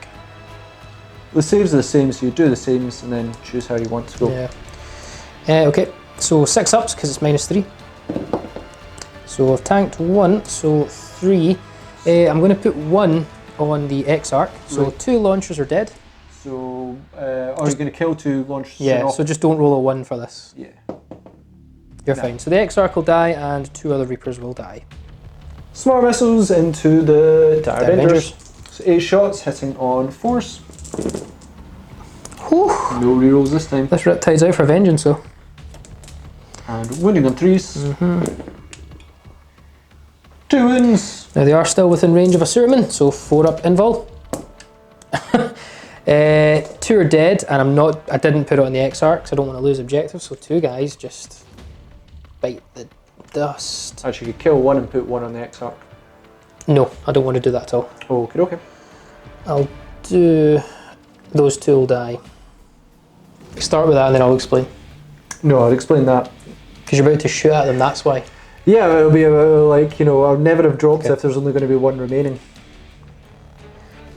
The saves are the same, so you do the sames and then choose how you want to go. Yeah. Okay, so 6 ups because it's -3. So I've tanked 1, so 3. I'm going to put 1 on the Exarch, so right. 2 launchers are dead. So, are you going to kill 2 launchers? Yeah, so just don't roll a 1 for this. Yeah. You're fine. So the Exarch will die and 2 other Reapers will die. Smart missiles into the Dire Avengers. Avengers. So 8 shots hitting on 4s. Whew. No rerolls this time. This Riptide's out for vengeance, so. And wounding on 3s. 2 wounds. Now they are still within range of a Surman, so 4 up invul. 2 are dead, and I didn't put it on the Exarch because I don't want to lose objectives, so 2 guys just bite the dust. Actually, you could kill 1 and put 1 on the Exarch. No, I don't want to do that at all. Okay, okay. I'll do... Those 2 will die. Start with that and then I'll explain. No, I'll explain that. Because you're about to shoot at them, that's why. Yeah, it'll be like, you know, I'll never have dropped if there's only going to be 1 remaining.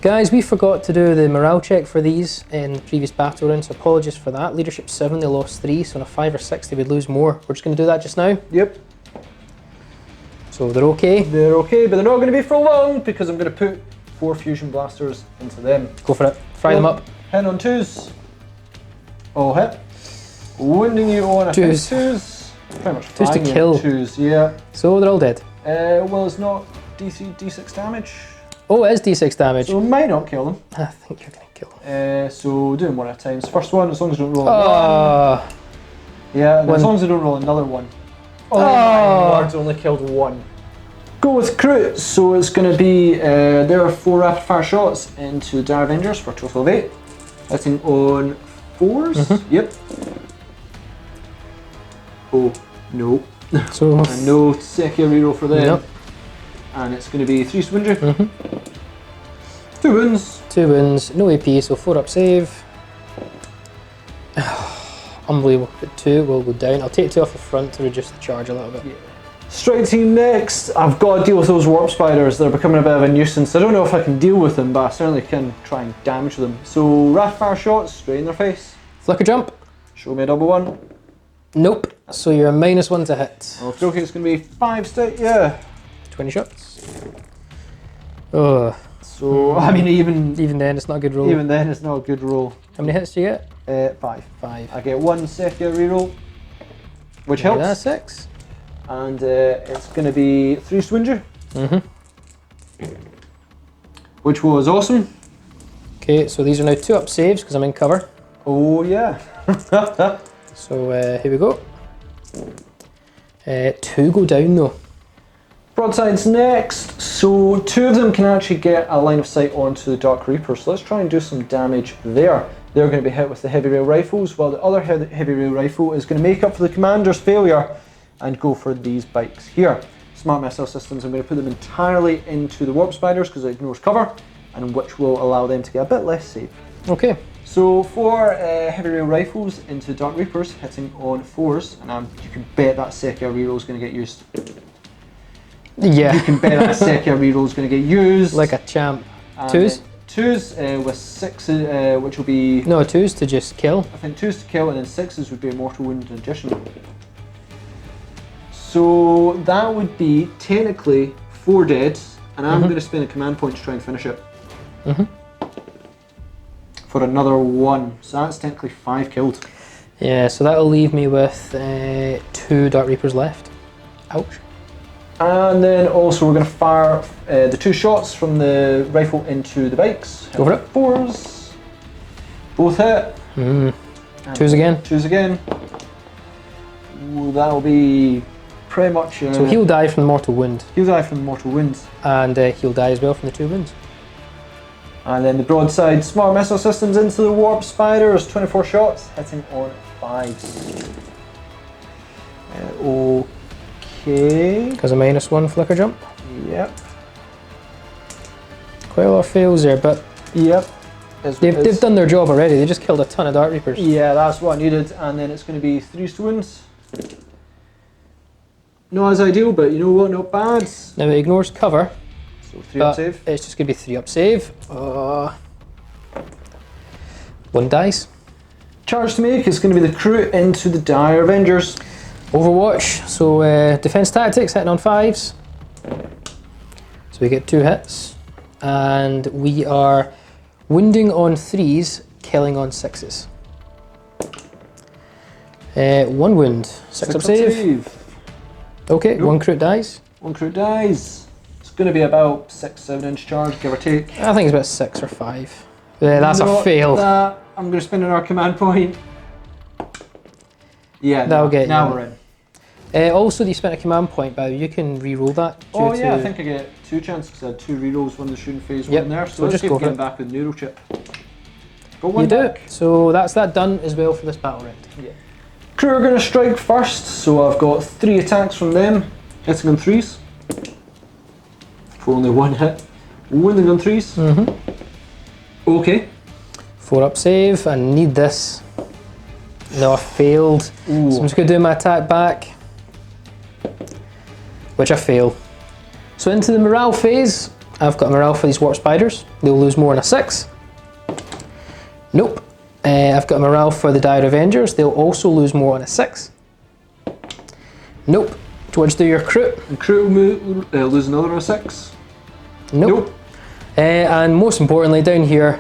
Guys, we forgot to do the morale check for these in the previous battle round, so apologies for that. Leadership 7, they lost 3, so on a 5 or 6 they would lose more. We're just going to do that just now. Yep. So they're okay. They're okay, but they're not going to be for long because I'm going to put 4 fusion blasters into them. Go for it. Fry them up. Hit on 2s. Oh, hit. Wounding you on a 2s. Pretty much 2s to kill. 2s, yeah. So they're all dead. Well, it's not D6 damage. Oh, it is D6 damage. So it might not kill them. I think you're going to kill them. So do them 1 at a time. So first one, as long as you don't roll a 1. Yeah, and as long as you don't roll another 1. Oh my words, only killed 1. Go with crit, so it's going to be, there are 4 rapid fire shots into Dire Avengers for a total of 8. Hitting on 4s, yep. Oh, no. So And no Sekia reroll for them. Nope. And it's going to be 3 wound you. 2 wounds. 2 wounds, no AP, so 4 up save. Unbelievable, but 2 will go down. I'll take 2 off the front to reduce the charge a little bit. Yeah. Strike team next. I've got to deal with those warp spiders. They're becoming a bit of a nuisance. I don't know if I can deal with them, but I certainly can try and damage them. So rapid fire shots straight in their face. Flicker jump. Show me a double 1. Nope. So you're a -1 to hit. Okay, it's going to be 5 stick, yeah. 20 shots. Oh. So, I mean, even then, it's not a good roll. even then, it's not a good roll. How many hits do you get? 5. 5. I get 1 Sekia reroll, which Yeah, helps. that's 6. And it's going to be 3 Swinger, which was awesome. Okay, so these are now 2 up saves because I'm in cover. Oh, yeah. So here we go. 2 go down though. Broadside's next. So 2 of them can actually get a line of sight onto the Dark Reaper. So let's try and do some damage there. They're going to be hit with the heavy rail rifles, while the other heavy rail rifle is going to make up for the commander's failure and go for these bikes here. Smart missile systems, I'm going to put them entirely into the warp spiders because it ignores cover, and which will allow them to get a bit less safe. Okay. So 4 heavy rail rifles into Dark Reapers, hitting on 4s, and you can bet that Sekia reroll is going to get used. Yeah. You can bet that Sekia reroll is going to get used. Like a champ. And 2s? 2s with 6s, which will be... No, 2s to just kill. I think 2s to kill, and then 6s would be a mortal wound in addition. So that would be technically 4 dead, and I'm going to spend a command point to try and finish it. For another 1, so that's technically 5 killed. Yeah, so that'll leave me with 2 Dark Reapers left. Ouch. And then also we're going to fire the 2 shots from the rifle into the bikes. Go for it. 4s. Both hit. 2s again. 2s again. Ooh, that'll be pretty much... So he'll die from the mortal wound. He'll die from the mortal wounds. And he'll die as well from the 2 wounds. And then the broadside smart missile systems into the warp spiders. 24 shots, hitting on 5s. Okay. Because a -1 flicker jump. Yep. Quite a lot of fails there, but Yep. they've done their job already. They just killed a ton of Dark Reapers. Yeah, that's what I needed. And then it's going to be 3 wounds. Not as ideal, but you know what? Not bad. Now it ignores cover. So 3 up save. It's just going to be 3 up save. 1 dice. Charge to make is going to be the crew into the Dire Avengers. Overwatch, so defense tactics hitting on 5s. So we get 2 hits. And we are wounding on 3s, killing on 6s. 1 wound, 6 up save. Okay, nope. 1 crit dies. 1 crit dies. It's going to be about 6-7 inch charge, give or take. I think it's about 6 or 5. That's a fail. I'm going to spend another command point. Yeah, that'll get now you. We're in. Also, you spent a command point, but you can re-roll that. Oh yeah, I think I get 2 chances because I had 2 re-rolls when the shooting phase yep. one there. So just let's go get back with Neuro Chip. Got 1 back. You do. So that's that done as well for this battle round. Yeah. Crew are going to strike first, so I've got 3 attacks from them, hitting on 3s. For only 1 hit. Wounding on 3s. Okay. 4 up save, I need this. No, I failed. Ooh. So I'm just going to do my attack back. Which I fail. So into the morale phase, I've got morale for these warp spiders. They'll lose more on a 6. Nope. I've got morale for the Dire Avengers. They'll also lose more on a 6. Nope. Do you want to do your crew? And crew will lose another on a 6. Nope. And most importantly, down here,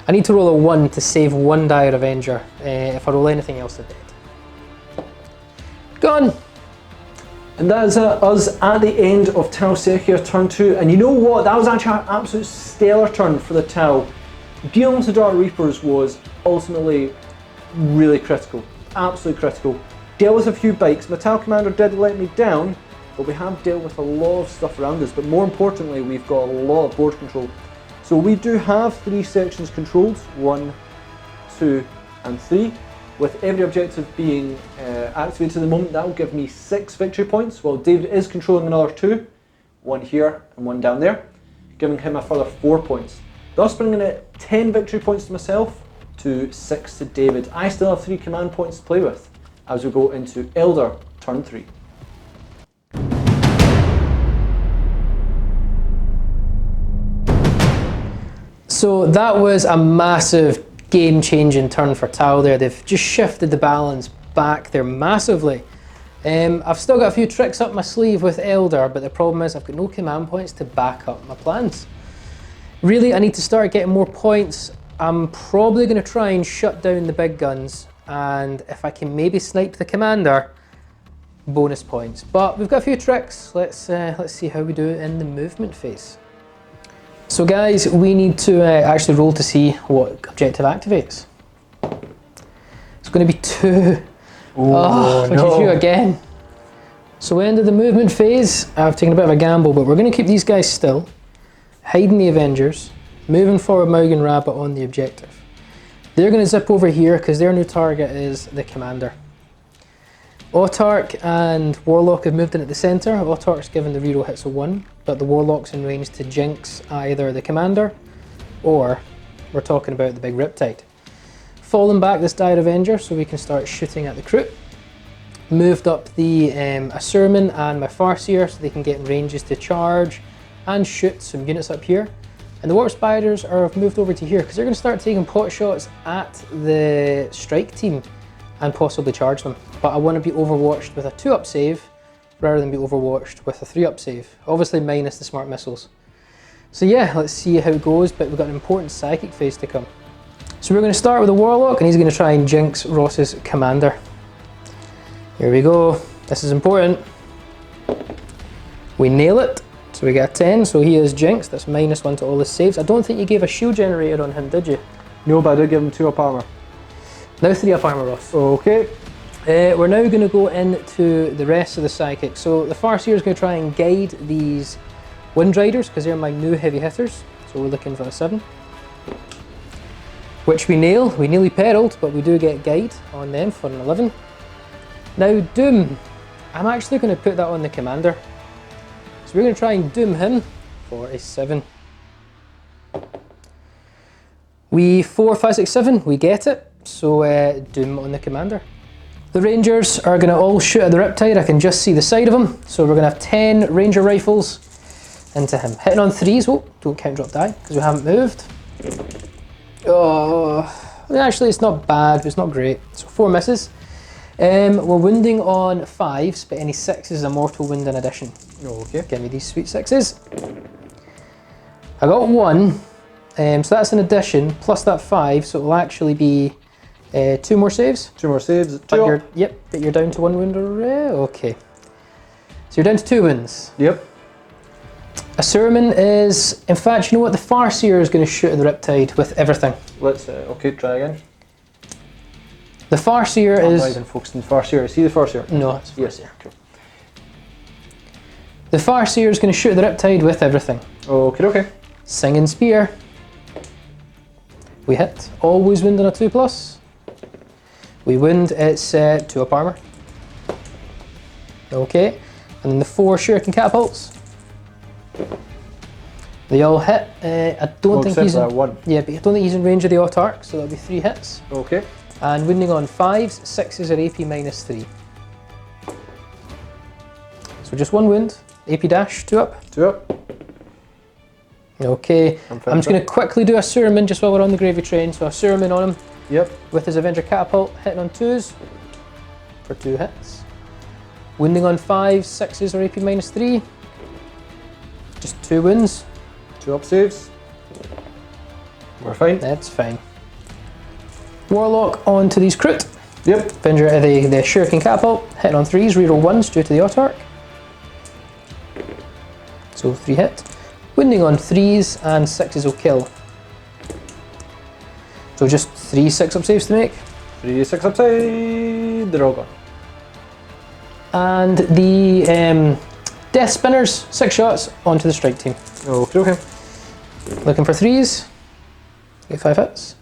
I need to roll a 1 to save 1 Dire Avenger. If I roll anything else, they're dead. Gone! And that is us at the end of Tau Sekia turn 2. And you know what? That was actually an absolute stellar turn for the Tau. Dealing with the Dark Reapers was ultimately really critical. Absolutely critical. Dealt with a few bikes. My Tau Commander did let me down, but we have dealt with a lot of stuff around us. But more importantly, we've got a lot of board control. So we do have 3 sections controlled, 1, 2 and 3. With every objective being activated at the moment, that will give me 6 victory points, while David is controlling another 2, 1 here and 1 down there, giving him a further 4 points. Thus bringing it 10 victory points to myself to 6 to David. I still have 3 command points to play with as we go into Elder turn 3. So that was a massive game-changing turn for Tau there. They've just shifted the balance back there massively. I've still got a few tricks up my sleeve with Elder, but the problem is I've got no command points to back up my plans. Really, I need to start getting more points. I'm probably going to try and shut down the big guns, and if I can maybe snipe the commander, bonus points. But we've got a few tricks. Let's see how we do in the movement phase. So guys, we need to actually roll to see what objective activates. It's going to be 2. Oh, which is you again. So we ended the movement phase. I've taken a bit of a gamble, but we're going to keep these guys still, hiding the Avengers, moving forward Maugan Rabbit on the objective. They're going to zip over here because their new target is the commander. Autark and Warlock have moved in at the centre. Autark's given the reroll hits a 1, but the Warlock's in range to jinx either the commander or we're talking about the big Riptide. Fallen back this Dire Avenger so we can start shooting at the crew. Moved up the Assurman and my Farseer so they can get in ranges to charge and shoot some units up here. And the Warp Spiders have moved over to here because they're going to start taking pot shots at the strike team and possibly charge them. But I want to be overwatched with a 2-up save rather than be overwatched with a 3-up save. Obviously minus the smart missiles. So yeah, let's see how it goes, but we've got an important psychic phase to come. So we're going to start with the Warlock and he's going to try and jinx Ross's commander. Here we go. This is important. We nail it. So we get a 10, so he is jinxed. That's -1 to all his saves. I don't think you gave a shield generator on him, did you? No, but I did give him 2-up armour. Now 3-up armour, Ross. Okay. We're now going to go into the rest of the psychic. So the Farseer is going to try and guide these Wind Riders because they're my new heavy hitters. So we're looking for a 7. Which we nail. We nearly perilled, but we do get guide on them for an 11. Now Doom. I'm actually going to put that on the commander. So we're going to try and doom him for a 7. We 4, 5, 6, 7. We get it. So doom on the commander. The Rangers are going to all shoot at the Riptide. I can just see the side of him. So we're going to have 10 Ranger rifles into him. Hitting on 3s. Oh, don't count drop die because we haven't moved. Oh, actually it's not bad, but it's not great. So 4 misses. We're wounding on 5s, but any 6s is a mortal wound in addition. Okay. Give me these sweet 6s. I got 1, so that's an addition, plus that 5, so it'll actually be 2 more saves. 2 more saves. But you're down to 1 wound already. Okay. So you're down to 2 wounds. Yep. Assurman is, in fact, you know what? The Farseer is going to shoot at the Riptide with everything. Let's, okay, try again. The Farseer I'm is... not even focused on the Farseer. Is he the Farseer? No, it's the Farseer. Yes. Cool. The Farseer is going to shoot at the Riptide with everything. Okay, okay. Singing Spear. We hit. Always wound on a 2+. We wound, it's 2-up armour. Okay. And then the 4 Shuriken Catapults. They all hit. I don't think he's in... 1. Yeah, but I don't think he's in range of the Autark, so that'll be 3 hits. Okay. And wounding on 5s, 6s are AP -3. So just 1 wound. AP dash, 2-up. 2-up. Okay, I'm just going to quickly do a Assurman just while we're on the gravy train. So a Assurman on him. Yep. With his Avenger Catapult, hitting on 2s for 2 hits. Wounding on 5s, 6s are AP -3. Just 2 wounds. 2-up saves. We're fine. That's fine. Warlock onto these crit. Yep. Avenger, the Shuriken Catapult, hitting on 3s, reroll 1s due to the Autark. So 3 hit. Wounding on 3s and 6s will kill. So just 3 6-up saves to make. 3 6-up save. They're all gone. And the Death Spinners, 6 shots onto the strike team. Okay, okay. Looking for 3s. Get 5 hits.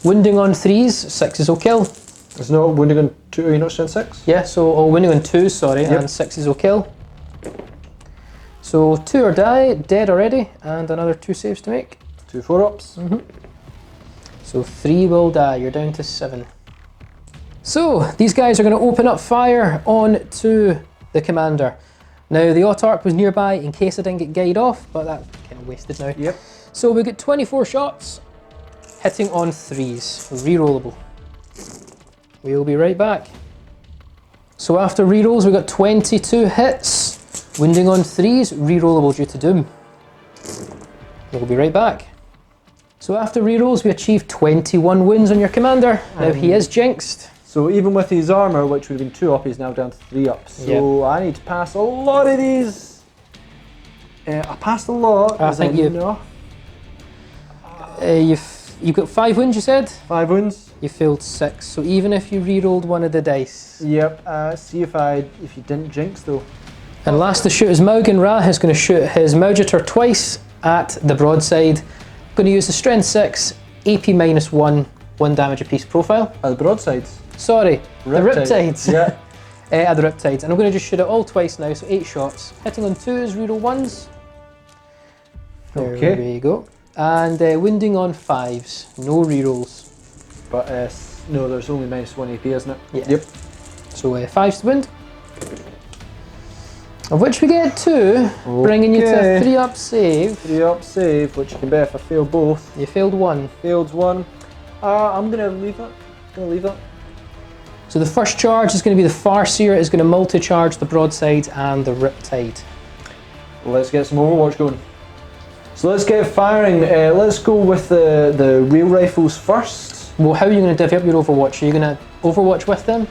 Wounding on 3s, 6s will kill. It's not wounding on 2, are you not strength 6? Yeah, so wounding on 2s, sorry, yep. And 6s will kill. So 2 are dead already, and another 2 saves to make. 2 4-ups. So 3 will die, you're down to 7. So these guys are going to open up fire on to the commander. Now the Autark was nearby in case I didn't get guide off, but that kind of wasted now. Yep. So we get 24 shots, hitting on 3s, rerollable. We will be right back. So after rerolls, we got 22 hits. Wounding on 3s, rerollable due to doom. We'll be right back. So after rerolls, we achieved 21 wounds on your commander. Now he is jinxed. So even with his armour, which would have been 2 up, he's now down to 3 up. So I need to pass a lot of these. I passed a lot. I think you've got 5 wounds, you said? 5 wounds. You failed 6. So even if you rerolled one of the dice. Yep. See if you didn't jinx though. And last to shoot is Maugan Ra, who's going to shoot his Maugator twice at the broadside. Going to use the strength 6, AP -1, 1 damage apiece profile. The broadsides. Sorry, the Riptides. Yeah. At the Riptides. And I'm going to just shoot it all twice now, so 8 shots. Hitting on 2s, reroll 1s. There we go. And wounding on 5s, no rerolls. But no, there's only -1 AP, isn't it? Yeah. Yep. So 5s to wound. Of which we get 2, bringing you to a 3 up save. 3 up save, which you can bet if I fail both. You failed 1. Failed 1. I'm going to leave it. So the first charge is going to be the Farseer, is going to multi-charge the broadside and the Riptide. Let's get some Overwatch going. So let's get firing. Let's go with the rail rifles first. Well, how are you going to divvy up your Overwatch? Are you going to Overwatch with them?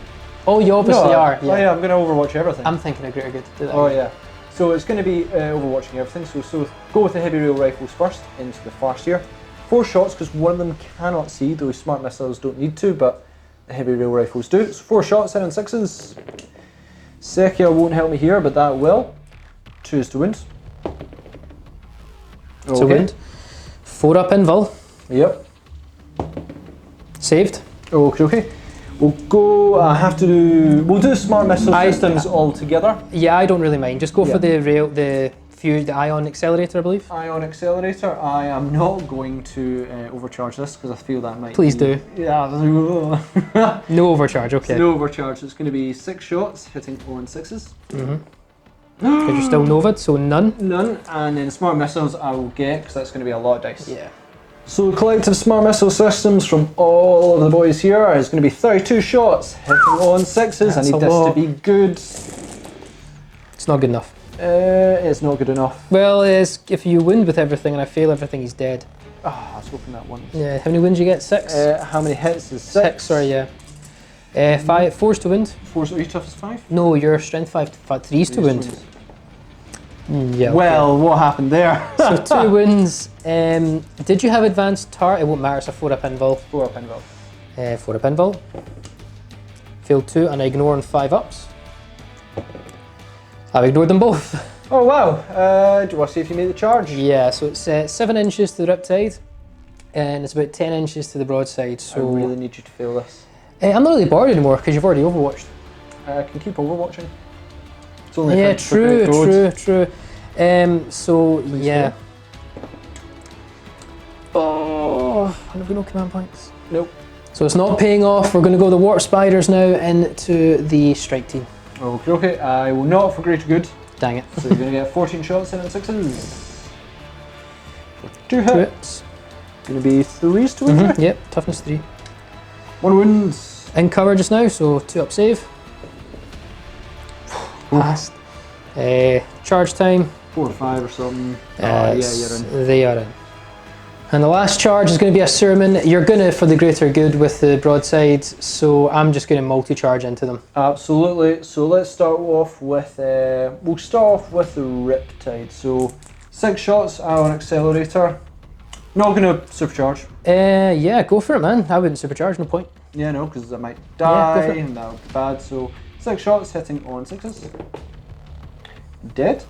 Oh, you obviously are. Yeah. Oh yeah, I'm going to Overwatch everything. I'm thinking of greater good. Do that. Oh yeah. So it's going to be Overwatching everything. So go with the heavy rail rifles first into the Farseer. 4 shots because one of them cannot see, though smart missiles don't need to, but the heavy rail rifles do. So 4 shots in on 6s. Sekia won't help me here, but that will. 2s to wound. So wound. 4 up invul. Yep. Saved. Okay. We'll go. We'll do smart missile systems all together. Yeah, I don't really mind. Just go for the rail, the ion accelerator, I believe. Ion accelerator. I am not going to overcharge this because I feel that might. Please do. Yeah. No overcharge. Okay. No overcharge. It's going to be 6 shots hitting on 6s. Because you're still novid, so none. None. And then smart missiles I will get because that's going to be a lot of dice. Yeah. So collective smart missile systems from all of the boys here is going to be 32 shots hitting on 6s. That's I need this to be good. It's not good enough. It's not good enough. Well, if you wound with everything and I fail everything, he's dead. I was hoping that one. Yeah. How many wounds you get? 6. How many hits is 6? 6. Sorry. Yeah. 4s to wound. 4s. Are you tough as 5? No, you're strength 5 to 3s to wound. Yeah. Well, what happened there? So 2 wounds. Did you have advanced tar? It won't matter. It's a 4 up invul. 4 up invul. 4 up invul. Failed 2 and I ignore on 5 ups. I've ignored them both. Oh wow! Do you want to see if you made the charge? Yeah. So it's 7 inches to the Riptide, and it's about 10 inches to the broadside. So I really need you to fail this. I'm not really bored anymore because you've already overwatched. I can keep overwatching. It's only true. So please yeah. Oh, have we no command points? Nope. So it's not paying off. We're going to go the Warp Spiders now into the strike team. Okay. I will not for greater good. Dang it. So you're going to get 14 shots in on 6s. 2 hits. Going to be 3s to wound. Yep. Toughness 3. 1 wound. In cover just now, so 2 up save. Passed. Charge time. 4 or 5 or something. Yeah, you're in. They are in. And the last charge is going to be a sermon. You're going to for the greater good with the broadside, so I'm just going to multi-charge into them. Absolutely. So let's start off with we'll start off with the Riptide. So 6 shots, ion accelerator. Not going to supercharge. Yeah, go for it, man. I wouldn't supercharge. No point. Yeah, no, because I might die go for it. and that would be bad. So 6 shots hitting on 6s. Dead.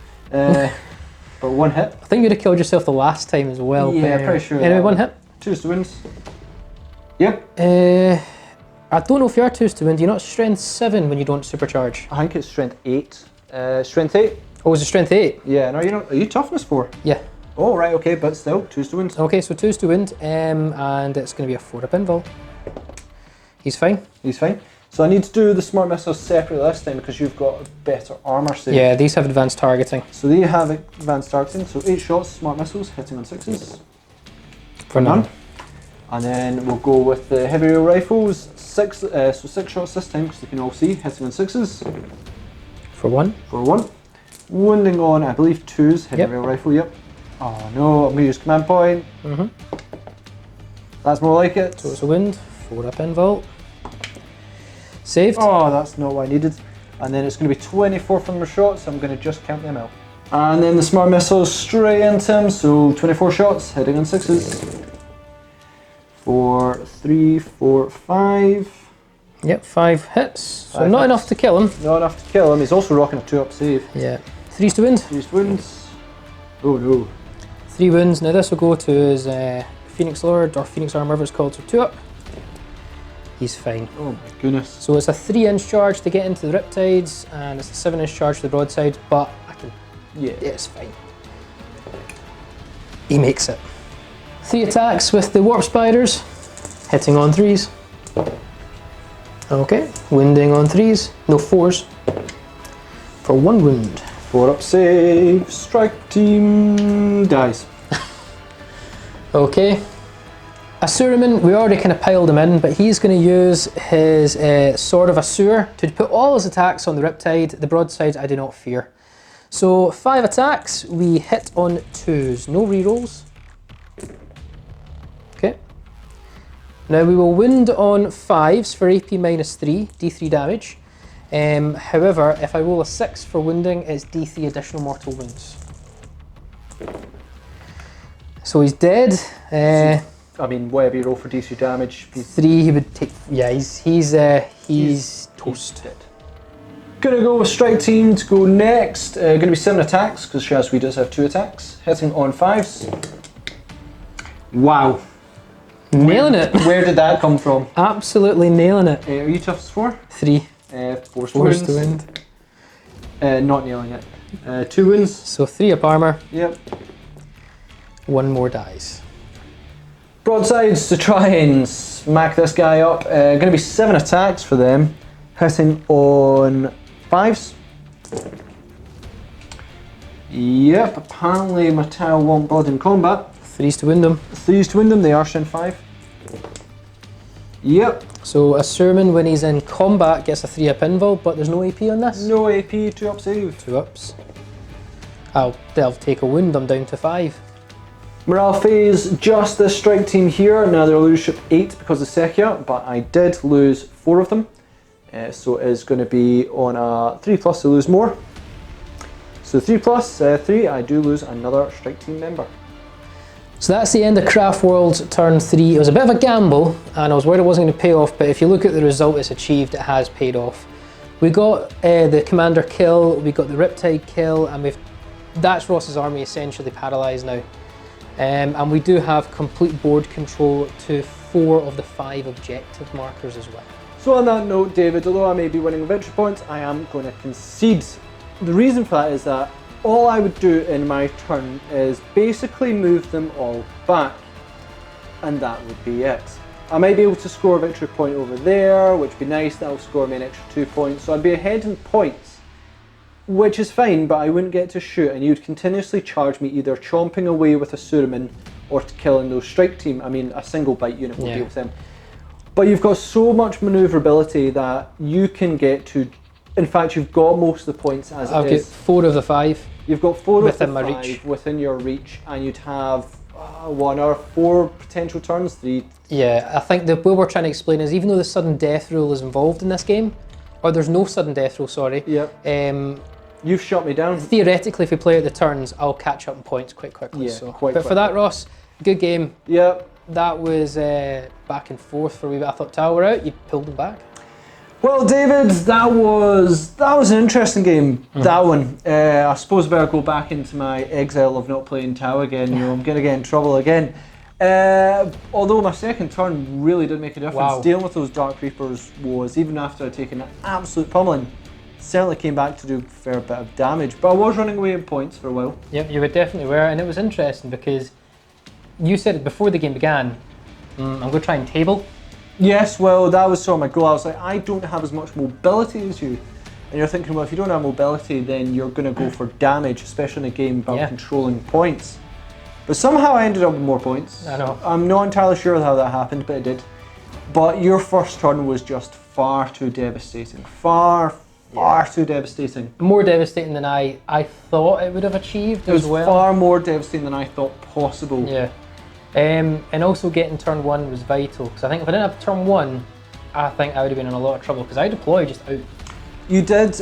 But 1 hit. I think you'd have killed yourself the last time as well. Yeah, pretty sure. Anyway, 1 hit. 2s to wound. Yep. I don't know if you are 2s to wound. You're not strength 7 when you don't supercharge. I think it's strength 8. Strength 8. Oh, is it strength 8? Yeah. No, are you toughness 4? Yeah. Oh right. Okay, but still 2s to wound. Okay, so 2s to wound, and it's going to be a 4 up invul. He's fine. He's fine. So I need to do the smart missiles separately this time because you've got a better armour save. Yeah, these have advanced targeting. So they have advanced targeting, so 8 shots, smart missiles, hitting on 6s. For none. And then we'll go with the heavy rail rifles. 6 shots this time, because they can all see, hitting on 6s. For 1. For 1. Wounding on, I believe, 2s, heavy rail rifle, yep. Oh no, I'm going to use command point. That's more like it. So it's a wound, 4 up invult. Saved. Oh, that's not what I needed. And then it's going to be 24 from the shots, so I'm going to just count them out. And then the smart missiles straight into him, so 24 shots, hitting on 6s. 4, 3, 4, 5. Yep, 5 hits. So 5 not hits. enough to kill him. Not enough to kill him, he's also rocking a 2-up save. Yeah. 3's to wound. 3 wounds. Oh no. 3 wounds. Now this will go to his Phoenix Lord, or Phoenix Armor, whatever it's called, so 2 up. He's fine. Oh my goodness. So it's a 3-inch charge to get into the Riptides, and it's a 7-inch charge to the broadside, but I can... Yeah. It's fine. He makes it. 3 attacks with the Warp Spiders, hitting on 3s. Okay, wounding on 3s, no 4s, for 1 wound. 4-up save, strike team dies. Okay, Asuraman, we already kind of piled him in, but he's going to use his Sword of Asur to put all his attacks on the Riptide. The broadside I do not fear. So 5 attacks, we hit on 2s, no rerolls. Okay. Now we will wound on 5s for AP -3, D3 damage. However, if I roll a 6 for wounding, it's D3 additional mortal wounds. So he's dead. I mean, whatever you roll for D3 damage, 3 he would take. Yeah, he's toast. dead. Gonna go with strike team to go next. Gonna be 7 attacks because Shazwi does have 2 attacks. Hitting on 5s. Wow. Nailing it. Where did that come from? Absolutely nailing it. Are you toughest 4? 3. 4 Forced to wounds. wound. Not nailing it. 2 wounds. So 3 up armor. Yep. 1 more dies. Broadsides to try and smack this guy up. Going to be 7 attacks for them, hitting on 5s. Yep, apparently my Tau won't blood in combat. 3s to wound him. 3s to win them, they are Shin 5. Yep. So Asuraman, when he's in combat, gets a 3 up invul, but there's no AP on this. No AP, 2-up save. 2 ups. I'll take a wound, I'm down to 5. Morale phase, just this strike team here. Now they'll lose ship 8 because of Sekia, but I did lose 4 of them. So it is going to be on a 3+ to lose more. So 3+, 3, I do lose another strike team member. So that's the end of Craftworlds turn 3. It was a bit of a gamble, and I was worried it wasn't going to pay off, but if you look at the result it's achieved, it has paid off. We got the commander kill, we got the Riptide kill, and that's Ross's army essentially paralysed now. And we do have complete board control to 4 of the 5 objective markers as well. So on that note, David, although I may be winning victory points, I am going to concede. The reason for that is that all I would do in my turn is basically move them all back, and that would be it. I might be able to score a victory point over there, which would be nice, that'll score me an extra 2 points, so I'd be ahead in points, which is fine, but I wouldn't get to shoot, and you'd continuously charge me either chomping away with a Suraman or killing those strike team. I mean, a single bite unit will deal with them. But you've got so much manoeuvrability that you can get to, in fact, you've got most of the points as I'll it get is. 4 of the 5. You've got 4 within of the my 5 reach. within your reach, and you'd have 1 or 4 potential turns, 3. Yeah, I think what we're trying to explain is even though the sudden death rule is involved in this game, or there's no sudden death rule, sorry. Yep. You've shut me down. Theoretically, if we play at the turns, I'll catch up in points quite quickly. Yeah, so. quite But for quickly. that, Ross, good game. Yep. That was back and forth for a wee bit. I thought Tau were out, you pulled them back. Well, David, that was an interesting game. That one. I suppose I better go back into my exile of not playing Tau again. You know, I'm gonna get in trouble again. Although my second turn really did make a difference. Wow. Dealing with those Dark Reapers was, even after I'd taken an absolute pummeling, certainly came back to do a fair bit of damage. But I was running away in points for a while. Yep, you definitely were, and it was interesting because you said it before the game began, I'm going to try and table. Yes, well, that was sort of my goal. I was like, I don't have as much mobility as you. And you're thinking, well, if you don't have mobility, then you're going to go for damage, especially in a game about controlling points. But somehow I ended up with more points. I know. I'm not entirely sure how that happened, but it did. But your first turn was just far too devastating. Far too devastating. More devastating than I thought it would have achieved as well. It was far more devastating than I thought possible. Yeah. And also getting turn 1 was vital, because I think if I didn't have turn 1, I think I would have been in a lot of trouble, because I deployed just out. You did.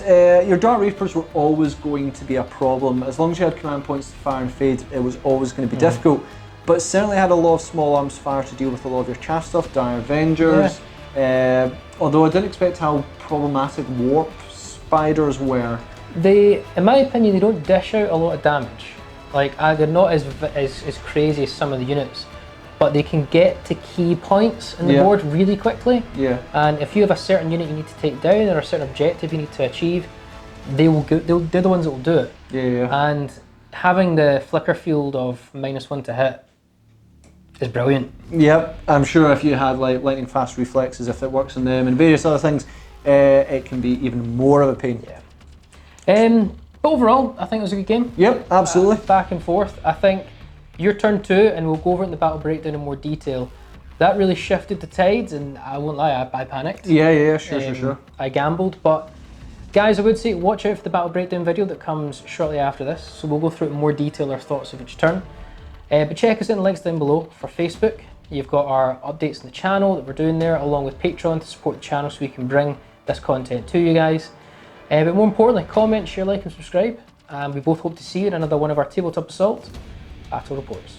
Your Dark Reapers were always going to be a problem. As long as you had command points to fire and fade, it was always going to be difficult. But certainly had a lot of small arms fire to deal with a lot of your chaff stuff, Dire Avengers. Yeah. Although I didn't expect how problematic warp spiders were. They, in my opinion, they don't dish out a lot of damage. Like, they're not as crazy as some of the units, but they can get to key points in the board really quickly. Yeah. And if you have a certain unit you need to take down or a certain objective you need to achieve, they're the ones that will do it. Yeah. And having the flicker field of -1 to hit is brilliant. Yep. I'm sure if you had like lightning fast reflexes, if it works on them and various other things, it can be even more of a pain. Yeah. But overall, I think it was a good game. Yep, absolutely. Back and forth. I think your turn 2, and we'll go over it in the battle breakdown in more detail. That really shifted the tides, and I won't lie, I panicked. Yeah, sure. I gambled, but guys, I would say watch out for the battle breakdown video that comes shortly after this. So we'll go through it in more detail, our thoughts of each turn. But check us in the links down below for Facebook. You've got our updates on the channel that we're doing there, along with Patreon to support the channel so we can bring this content to you guys. But more importantly, comment, share, like and subscribe. And we both hope to see you in another one of our Tabletop Assault Battle Reports.